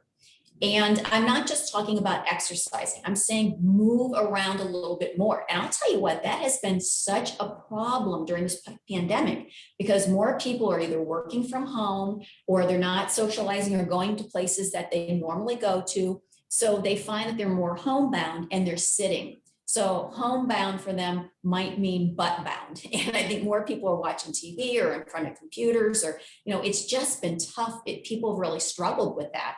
And I'm not just talking about exercising. I'm saying move around a little bit more. And I'll tell you what, that has been such a problem during this pandemic because more people are either working from home or they're not socializing or going to places that they normally go to. So they find that they're more homebound and they're sitting. So homebound for them might mean butt bound. And I think more people are watching TV or in front of computers or, it's just been tough. People have really struggled with that.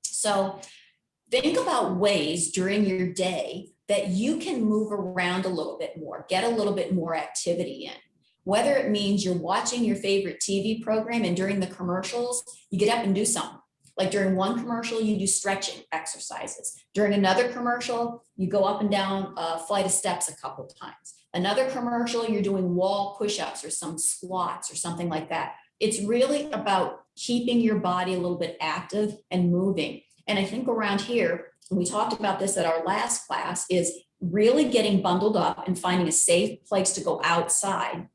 So think about ways during your day that you can move around a little bit more, get a little bit more activity in. Whether it means you're watching your favorite TV program and during the commercials, you get up and do something. Like during one commercial, you do stretching exercises. During another commercial, you go up and down a flight of steps a couple of times. Another commercial, you're doing wall push-ups or some squats or something like that. It's really about keeping your body a little bit active and moving. And I think around here, and we talked about this at our last class, is really getting bundled up and finding a safe place to go outside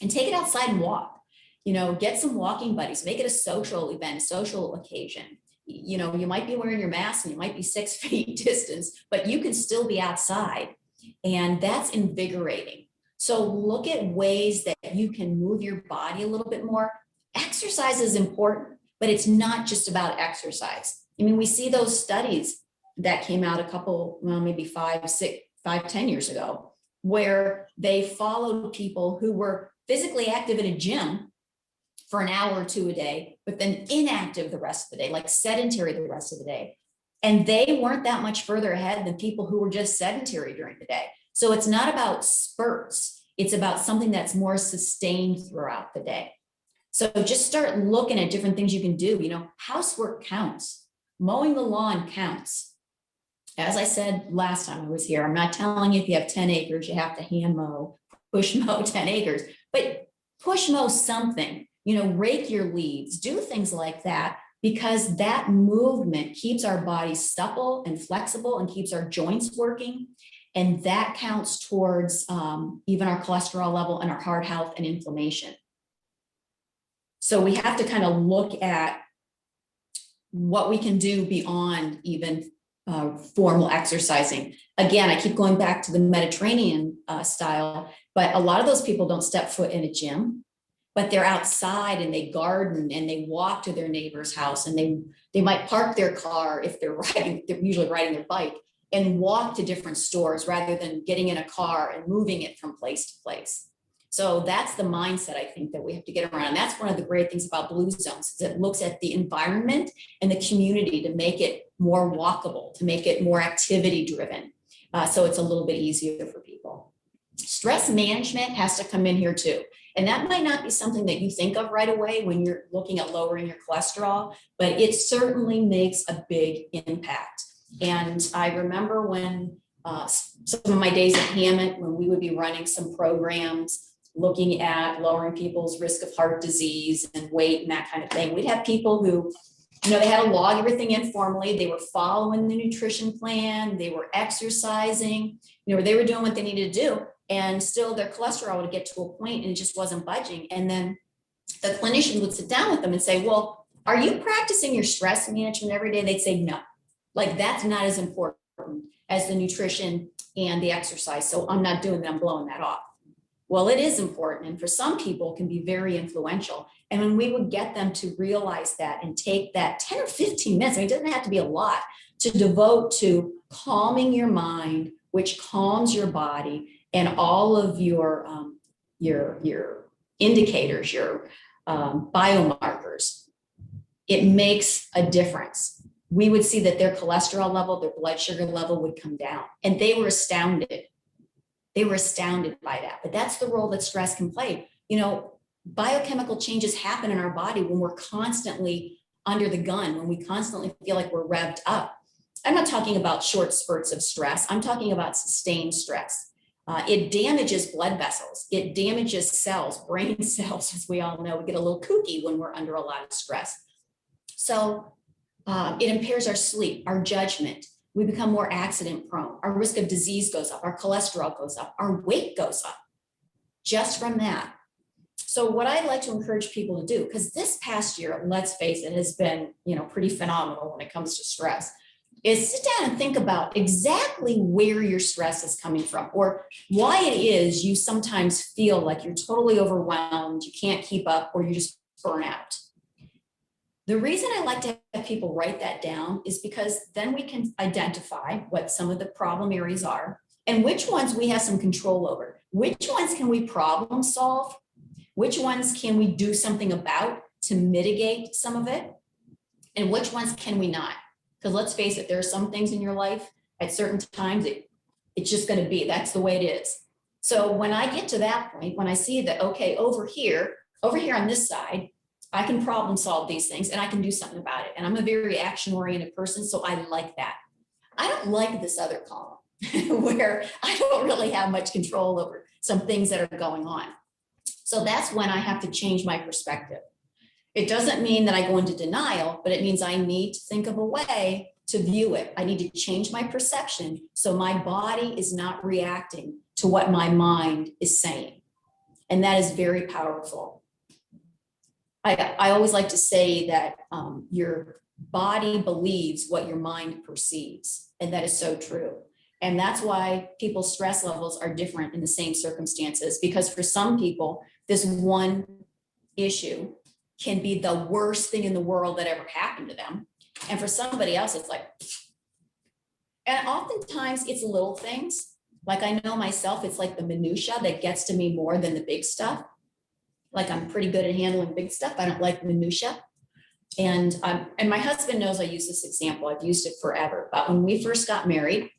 and take it outside and walk. You know, get some walking buddies, make it a social event, social occasion. You know, you might be wearing your mask and you might be 6 feet distance, but you can still be outside, and that's invigorating. So look at ways that you can move your body a little bit more. Exercise is important, but it's not just about exercise. I mean, we see those studies that came out a couple, well, maybe 10 years ago, where they followed people who were physically active in a gym for an hour or two a day, but then inactive the rest of the day, like sedentary the rest of the day. And they weren't that much further ahead than people who were just sedentary during the day. So it's not about spurts. It's about something that's more sustained throughout the day. So just start looking at different things you can do. You know, housework counts. Mowing the lawn counts. As I said last time I was here, I'm not telling you if you have 10 acres, you have to hand mow, push mow 10 acres, but push mow something, you know, rake your leaves, do things like that, because that movement keeps our bodies supple and flexible and keeps our joints working. And that counts towards even our cholesterol level and our heart health and inflammation. So we have to kind of look at what we can do beyond even formal exercising. Again, I keep going back to the Mediterranean style, but a lot of those people don't step foot in a gym, but they're outside and they garden and they walk to their neighbor's house, and they might park their car if they're usually riding their bike, and walk to different stores rather than getting in a car and moving it from place to place. So that's the mindset I think that we have to get around. And that's one of the great things about Blue Zones, is it looks at the environment and the community to make it more walkable, to make it more activity driven. So it's a little bit easier for people. Stress management has to come in here too. And that might not be something that you think of right away when you're looking at lowering your cholesterol, but it certainly makes a big impact. And I remember when some of my days at Hammett, when we would be running some programs looking at lowering people's risk of heart disease and weight and that kind of thing, we'd have people who, you know, they had to log everything in formally. They were following the nutrition plan. They were exercising, you know, they were doing what they needed to do. And still their cholesterol would get to a point and it just wasn't budging. And then the clinician would sit down with them and say, well, are you practicing your stress management every day? They'd say, no, like that's not as important as the nutrition and the exercise. So I'm not doing that, I'm blowing that off. Well, it is important. And for some people it can be very influential. And when we would get them to realize that and take that 10 or 15 minutes, I mean, it doesn't have to be a lot, to devote to calming your mind, which calms your body, and all of your indicators, your biomarkers, it makes a difference. We would see that their cholesterol level, their blood sugar level would come down, and they were astounded. They were astounded by that. But that's the role that stress can play. You know, biochemical changes happen in our body when we're constantly under the gun, when we constantly feel like we're revved up. I'm not talking about short spurts of stress. I'm talking about sustained stress. It damages blood vessels. It damages cells, brain cells, as we all know. We get a little kooky when we're under a lot of stress. So it impairs our sleep, our judgment. We become more accident prone. Our risk of disease goes up. Our cholesterol goes up. Our weight goes up just from that. So what I'd like to encourage people to do, because this past year, let's face it, has been, you know, pretty phenomenal when it comes to stress, is sit down and think about exactly where your stress is coming from, or why it is you sometimes feel like you're totally overwhelmed, you can't keep up, or you just burn out. The reason I like to have people write that down is because then we can identify what some of the problem areas are and which ones we have some control over. Which ones can we problem solve? Which ones can we do something about to mitigate some of it? And which ones can we not? Because let's face it, there are some things in your life at certain times, it's just going to be, that's the way it is. So when I get to that point, when I see that, okay, over here on this side, I can problem solve these things and I can do something about it. And I'm a very action oriented person, so I like that. I don't like this other column where I don't really have much control over some things that are going on. So that's when I have to change my perspective. It doesn't mean that I go into denial, but it means I need to think of a way to view it. I need to change my perception so my body is not reacting to what my mind is saying. And that is very powerful. I always like to say that your body believes what your mind perceives. And that is so true. And that's why people's stress levels are different in the same circumstances, because for some people, this one issue can be the worst thing in the world that ever happened to them. And for somebody else, it's like, and oftentimes it's little things. Like I know myself, it's like the minutia that gets to me more than the big stuff. Like I'm pretty good at handling big stuff. I don't like minutia. And my husband knows I use this example. I've used it forever. But when we first got married,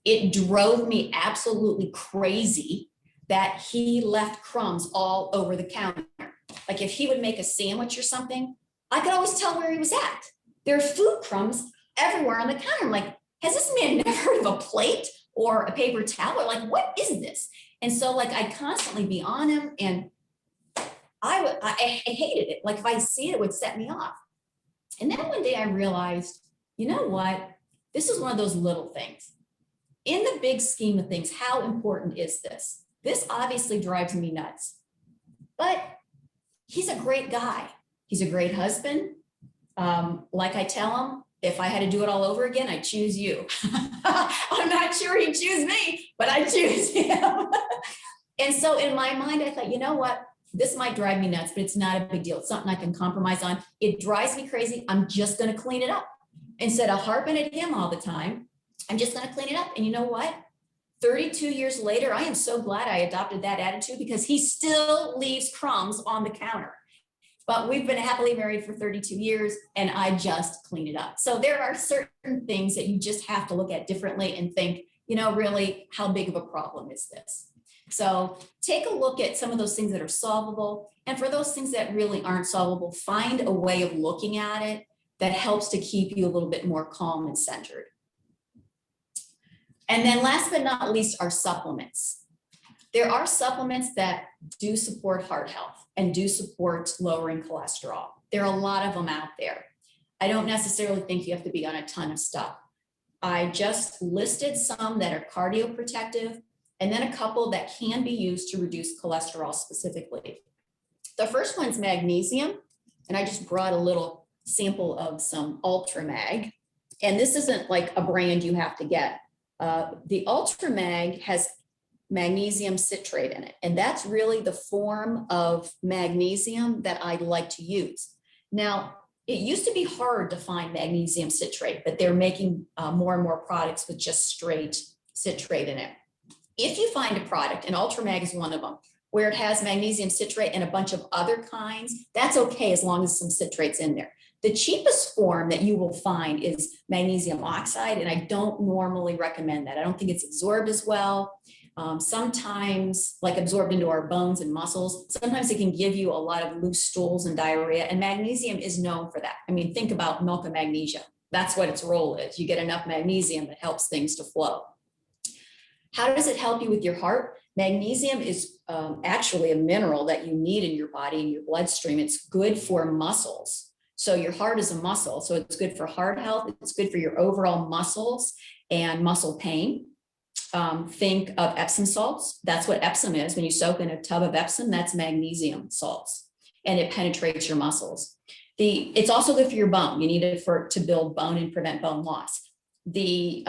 it drove me absolutely crazy that he left crumbs all over the counter. Like if he would make a sandwich or something, I could always tell where he was at. There are food crumbs everywhere on the counter. I'm like, has this man never heard of a plate or a paper towel? Like, what is this? And so like I'd constantly be on him, and I hated it. Like if I see it, it would set me off. And then one day I realized, you know what? This is one of those little things. In the big scheme of things, how important is this? This obviously drives me nuts, but he's a great guy. He's a great husband. Like I tell him, if I had to do it all over again, I'd choose you. I'm not sure he'd choose me, but I choose him. And so in my mind, I thought, you know what? This might drive me nuts, but it's not a big deal. It's something I can compromise on. It drives me crazy. I'm just going to clean it up. Instead of harping at him all the time, I'm just going to clean it up. And you know what? 32 years later, I am so glad I adopted that attitude, because he still leaves crumbs on the counter. But we've been happily married for 32 years, and I just clean it up. So there are certain things that you just have to look at differently and think, you know, really, how big of a problem is this? So take a look at some of those things that are solvable. And for those things that really aren't solvable, find a way of looking at it that helps to keep you a little bit more calm and centered. And then last but not least are supplements. There are supplements that do support heart health and do support lowering cholesterol. There are a lot of them out there. I don't necessarily think you have to be on a ton of stuff. I just listed some that are cardioprotective, and then a couple that can be used to reduce cholesterol specifically. The first one's magnesium, and I just brought a little sample of some Ultra Mag. And this isn't like a brand you have to get. The Ultra Mag has magnesium citrate in it, and that's really the form of magnesium that I like to use. Now, it used to be hard to find magnesium citrate, but they're making more and more products with just straight citrate in it. If you find a product, and Ultra Mag is one of them, where it has magnesium citrate and a bunch of other kinds, that's okay as long as some citrate's in there. The cheapest form that you will find is magnesium oxide, and I don't normally recommend that. I don't think it's absorbed as well. Sometimes, like absorbed into our bones and muscles, sometimes it can give you a lot of loose stools and diarrhea, and magnesium is known for that. I mean, think about milk of magnesia. That's what its role is. You get enough magnesium that helps things to flow. How does it help you with your heart? Magnesium is actually a mineral that you need in your body, in your bloodstream. It's good for muscles. So your heart is a muscle. So it's good for heart health. It's good for your overall muscles and muscle pain. Think of Epsom salts. That's what Epsom is. When you soak in a tub of Epsom, that's magnesium salts, and it penetrates your muscles. It's also good for your bone. You need it to build bone and prevent bone loss. The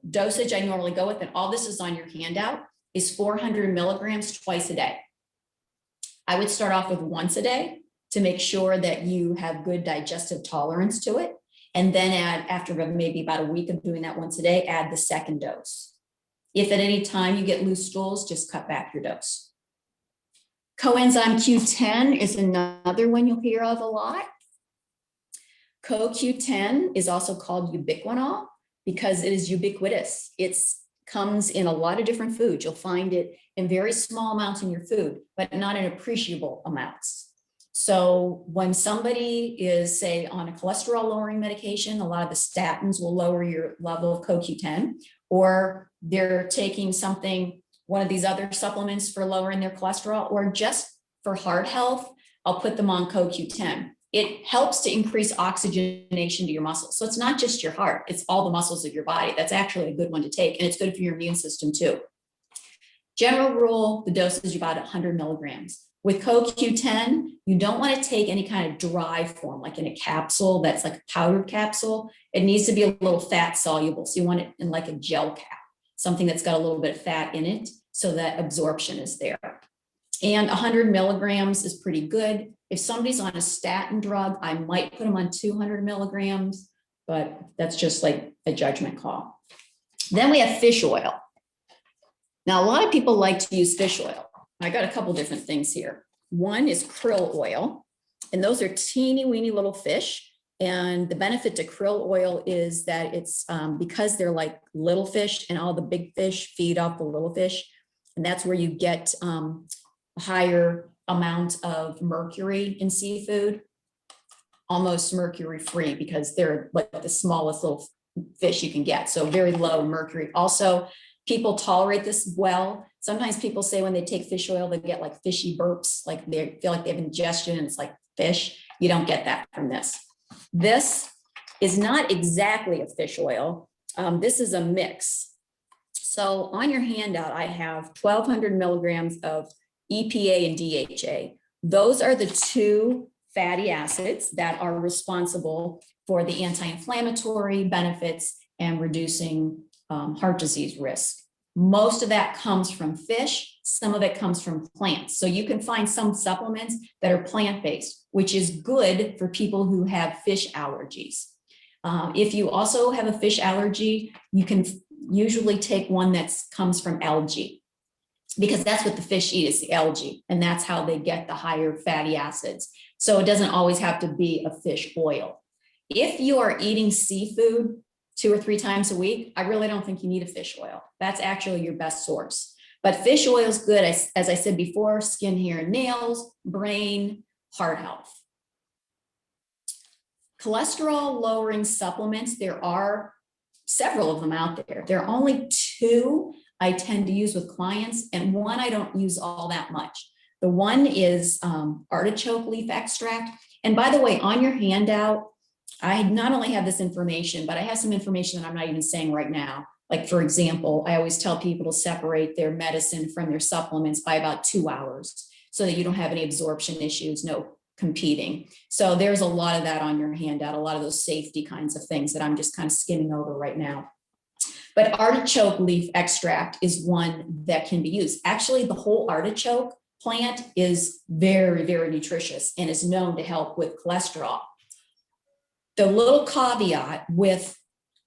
dosage I normally go with, and all this is on your handout, is 400 milligrams twice a day. I would start off with once a day to make sure that you have good digestive tolerance to it. And then after maybe about a week of doing that once a day, add the second dose. If at any time you get loose stools, just cut back your dose. Coenzyme Q10 is another one you'll hear of a lot. CoQ10 is also called ubiquinol because it is ubiquitous. It comes in a lot of different foods. You'll find it in very small amounts in your food, but not in appreciable amounts. So when somebody is, say, on a cholesterol lowering medication, a lot of the statins will lower your level of CoQ10, or they're taking one of these other supplements for lowering their cholesterol, or just for heart health, I'll put them on CoQ10. it helps to increase oxygenation to your muscles. So it's not just your heart, it's all the muscles of your body. That's actually a good one to take, and it's good for your immune system too. General rule, the dose is about 100 milligrams. With CoQ10, you don't want to take any kind of dry form, like in a capsule that's like a powdered capsule. It needs to be a little fat soluble. So you want it in like a gel cap, something that's got a little bit of fat in it so that absorption is there. And 100 milligrams is pretty good. If somebody's on a statin drug, I might put them on 200 milligrams, but that's just like a judgment call. Then we have fish oil. Now, a lot of people like to use fish oil. I got a couple different things here. One is krill oil, and those are teeny weeny little fish. And the benefit to krill oil is that it's because they're like little fish, and all the big fish feed off the little fish. And that's where you get a higher amount of mercury in seafood, almost mercury free, because they're like the smallest little fish you can get. So very low mercury. Also, people tolerate this well. Sometimes people say when they take fish oil, they get like fishy burps, like they feel like they have ingestion and it's like fish. You don't get that from this. This is not exactly a fish oil. This is a mix. So on your handout, I have 1,200 milligrams of EPA and DHA. Those are the two fatty acids that are responsible for the anti-inflammatory benefits and reducing heart disease risk. Most of that comes from fish. Some of it comes from plants. So you can find some supplements that are plant-based, which is good for people who have fish allergies. If you also have a fish allergy, you can usually take one that comes from algae, because that's what the fish eat, is the algae, and that's how they get the higher fatty acids. So it doesn't always have to be a fish oil. If you are eating seafood 2 or 3 times a week, I really don't think you need a fish oil. That's actually your best source. But fish oil is good, as I said before, skin, hair, and nails, brain, heart health. Cholesterol lowering supplements, there are several of them out there. There are only 2 I tend to use with clients, and one I don't use all that much. The one is artichoke leaf extract. And by the way, on your handout, I not only have this information, but I have some information that I'm not even saying right now. Like, for example, I always tell people to separate their medicine from their supplements by about 2 hours so that you don't have any absorption issues, no competing. So there's a lot of that on your handout, a lot of those safety kinds of things that I'm just kind of skimming over right now. But artichoke leaf extract is one that can be used. Actually, the whole artichoke plant is very, very nutritious and is known to help with cholesterol. The little caveat with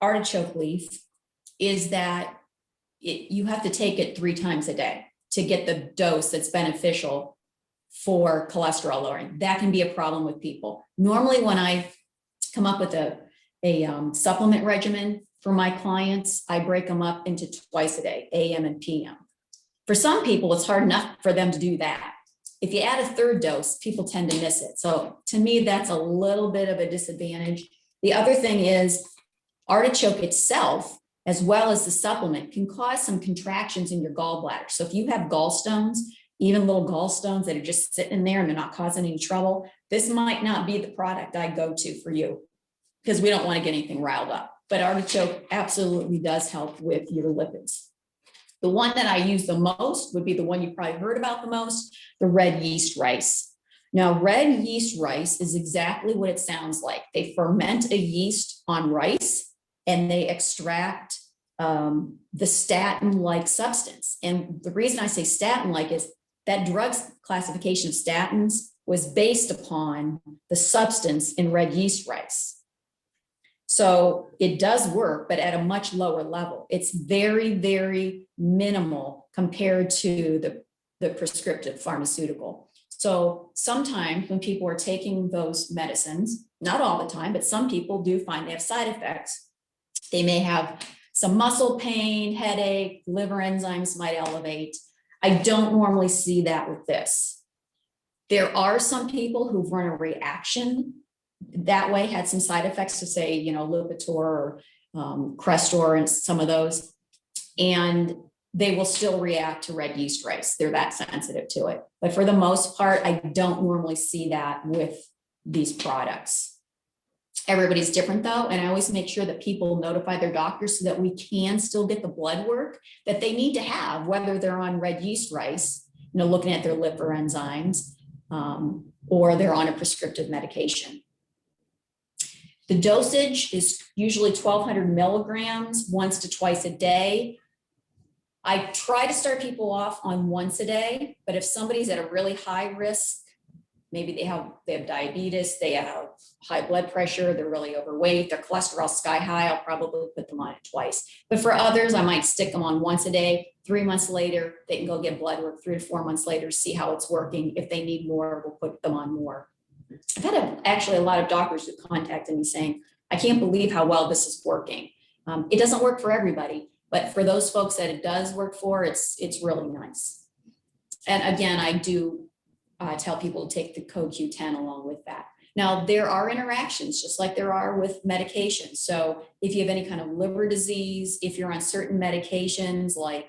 artichoke leaf is that you have to take it 3 times a day to get the dose that's beneficial for cholesterol lowering. That can be a problem with people. Normally, when I come up with a supplement regimen for my clients, I break them up into twice a day, AM and PM. For some people, it's hard enough for them to do that. If you add a 3rd dose, people tend to miss it. So to me, that's a little bit of a disadvantage. The other thing is artichoke itself, as well as the supplement, can cause some contractions in your gallbladder. So if you have gallstones, even little gallstones that are just sitting in there and they're not causing any trouble, this might not be the product I go to for you, because we don't want to get anything riled up. But artichoke absolutely does help with your lipids. The one that I use the most would be the one you probably heard about the most, the red yeast rice. Now, red yeast rice is exactly what it sounds like. They ferment a yeast on rice and they extract the statin-like substance. And the reason I say statin-like is that drug's classification of statins was based upon the substance in red yeast rice. So it does work, but at a much lower level. It's very, very minimal compared to the prescriptive pharmaceutical. So sometimes when people are taking those medicines, not all the time, but some people do find they have side effects. They may have some muscle pain, headache, liver enzymes might elevate. I don't normally see that with this. There are some people who've run a reaction that way, had some side effects to say, Lipitor or Crestor and some of those, and they will still react to red yeast rice. They're that sensitive to it. But for the most part, I don't normally see that with these products. Everybody's different though, and I always make sure that people notify their doctors so that we can still get the blood work that they need to have, whether they're on red yeast rice, looking at their liver enzymes, or they're on a prescriptive medication. The dosage is usually 1,200 milligrams once to twice a day. I try to start people off on once a day, but if somebody's at a really high risk, maybe they have diabetes, they have high blood pressure, they're really overweight, their cholesterol's sky high, I'll probably put them on it twice. But for others, I might stick them on once a day. 3 months later, they can go get blood work. 3 to 4 months later, see how it's working. If they need more, we'll put them on more. I've had actually a lot of doctors who contacted me saying, I can't believe how well this is working. It doesn't work for everybody, but for those folks that it does work for, it's really nice. And again, I do tell people to take the CoQ10 along with that. Now, there are interactions, just like there are with medications. So if you have any kind of liver disease, if you're on certain medications like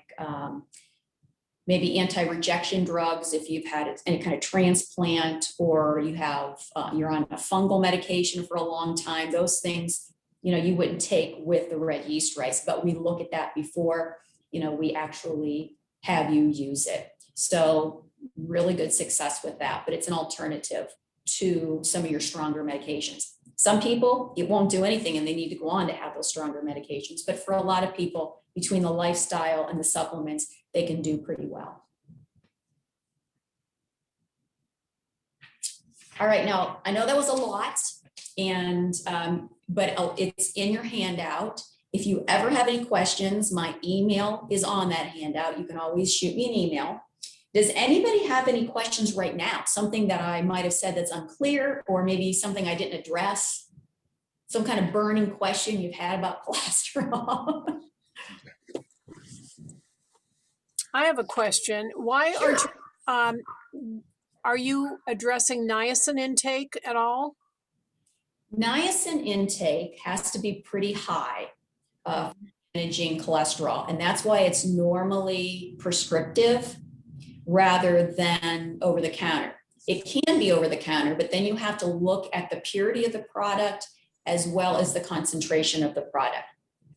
maybe anti-rejection drugs, if you've had any kind of transplant, or you have you're on a fungal medication for a long time, those things, you wouldn't take with the red yeast rice, but we look at that before, we actually have you use it. So really good success with that, but it's an alternative to some of your stronger medications. Some people, it won't do anything and they need to go on to have those stronger medications. But for a lot of people, between the lifestyle and the supplements, they can do pretty well. All right, now I know that was a lot, and but it's in your handout. If you ever have any questions, my email is on that handout. You can always shoot me an email. Does anybody have any questions right now? Something that I might have said that's unclear, or maybe something I didn't address? Some kind of burning question you've had about cholesterol? I have a question. Why are you addressing niacin intake at all? Niacin intake has to be pretty high managing cholesterol, and that's why it's normally prescriptive rather than over the counter. It can be over the counter, but then you have to look at the purity of the product as well as the concentration of the product.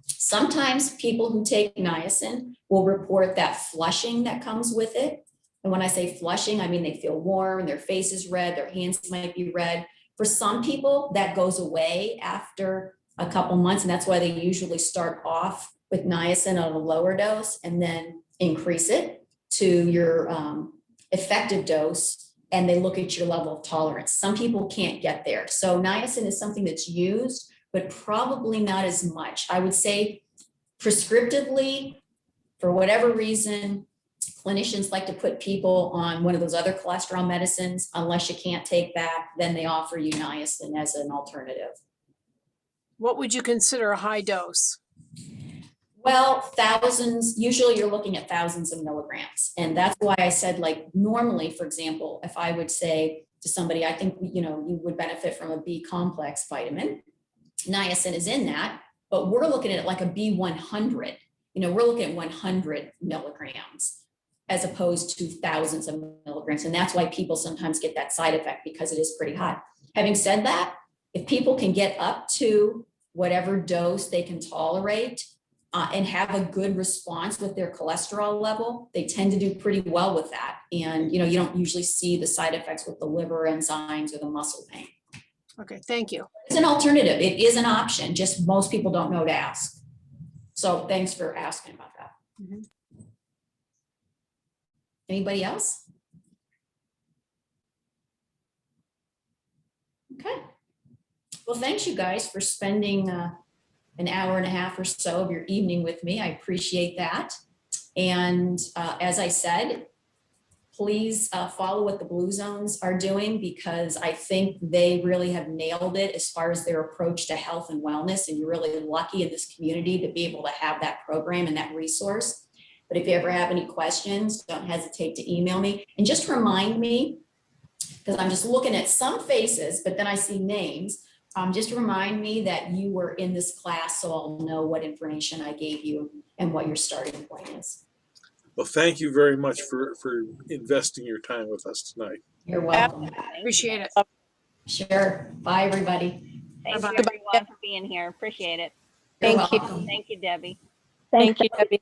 Sometimes people who take niacin will report that flushing that comes with it. And when I say flushing, I mean they feel warm, their face is red, their hands might be red. For some people, that goes away after a couple months, and that's why they usually start off with niacin at a lower dose and then increase it to your effective dose, and they look at your level of tolerance. Some people can't get there. So niacin is something that's used, but probably not as much. I would say prescriptively, for whatever reason, clinicians like to put people on one of those other cholesterol medicines. Unless you can't take that, then they offer you niacin as an alternative. What would you consider a high dose? Well, thousands, usually you're looking at thousands of milligrams. And that's why I said, like, normally, for example, if I would say to somebody, I think, you would benefit from a B complex vitamin, niacin is in that, but we're looking at it like a B100, we're looking at 100 milligrams as opposed to thousands of milligrams. And that's why people sometimes get that side effect, because it is pretty high. Having said that, if people can get up to whatever dose they can tolerate, and have a good response with their cholesterol level, they tend to do pretty well with that. And, you don't usually see the side effects with the liver enzymes or the muscle pain. Okay, thank you. It's an alternative. It is an option, just most people don't know to ask. So thanks for asking about that. Mm-hmm. Anybody else? Okay. Well, thanks you guys for spending an hour and a half or so of your evening with me. I appreciate that. And as I said, please follow what the Blue Zones are doing, because I think they really have nailed it as far as their approach to health and wellness. And you're really lucky in this community to be able to have that program and that resource. But if you ever have any questions, don't hesitate to email me. And just remind me, because I'm just looking at some faces, but then I see names. Just remind me that you were in this class, so I'll know what information I gave you and what your starting point is. Well, thank you very much for investing your time with us tonight. You're welcome. Appreciate it. Sure. Bye, everybody. Thank you Bye-bye. everyone for being here. Appreciate it. You're Thank you. welcome. Thank you, Debbie. Thank you, Debbie. Debbie.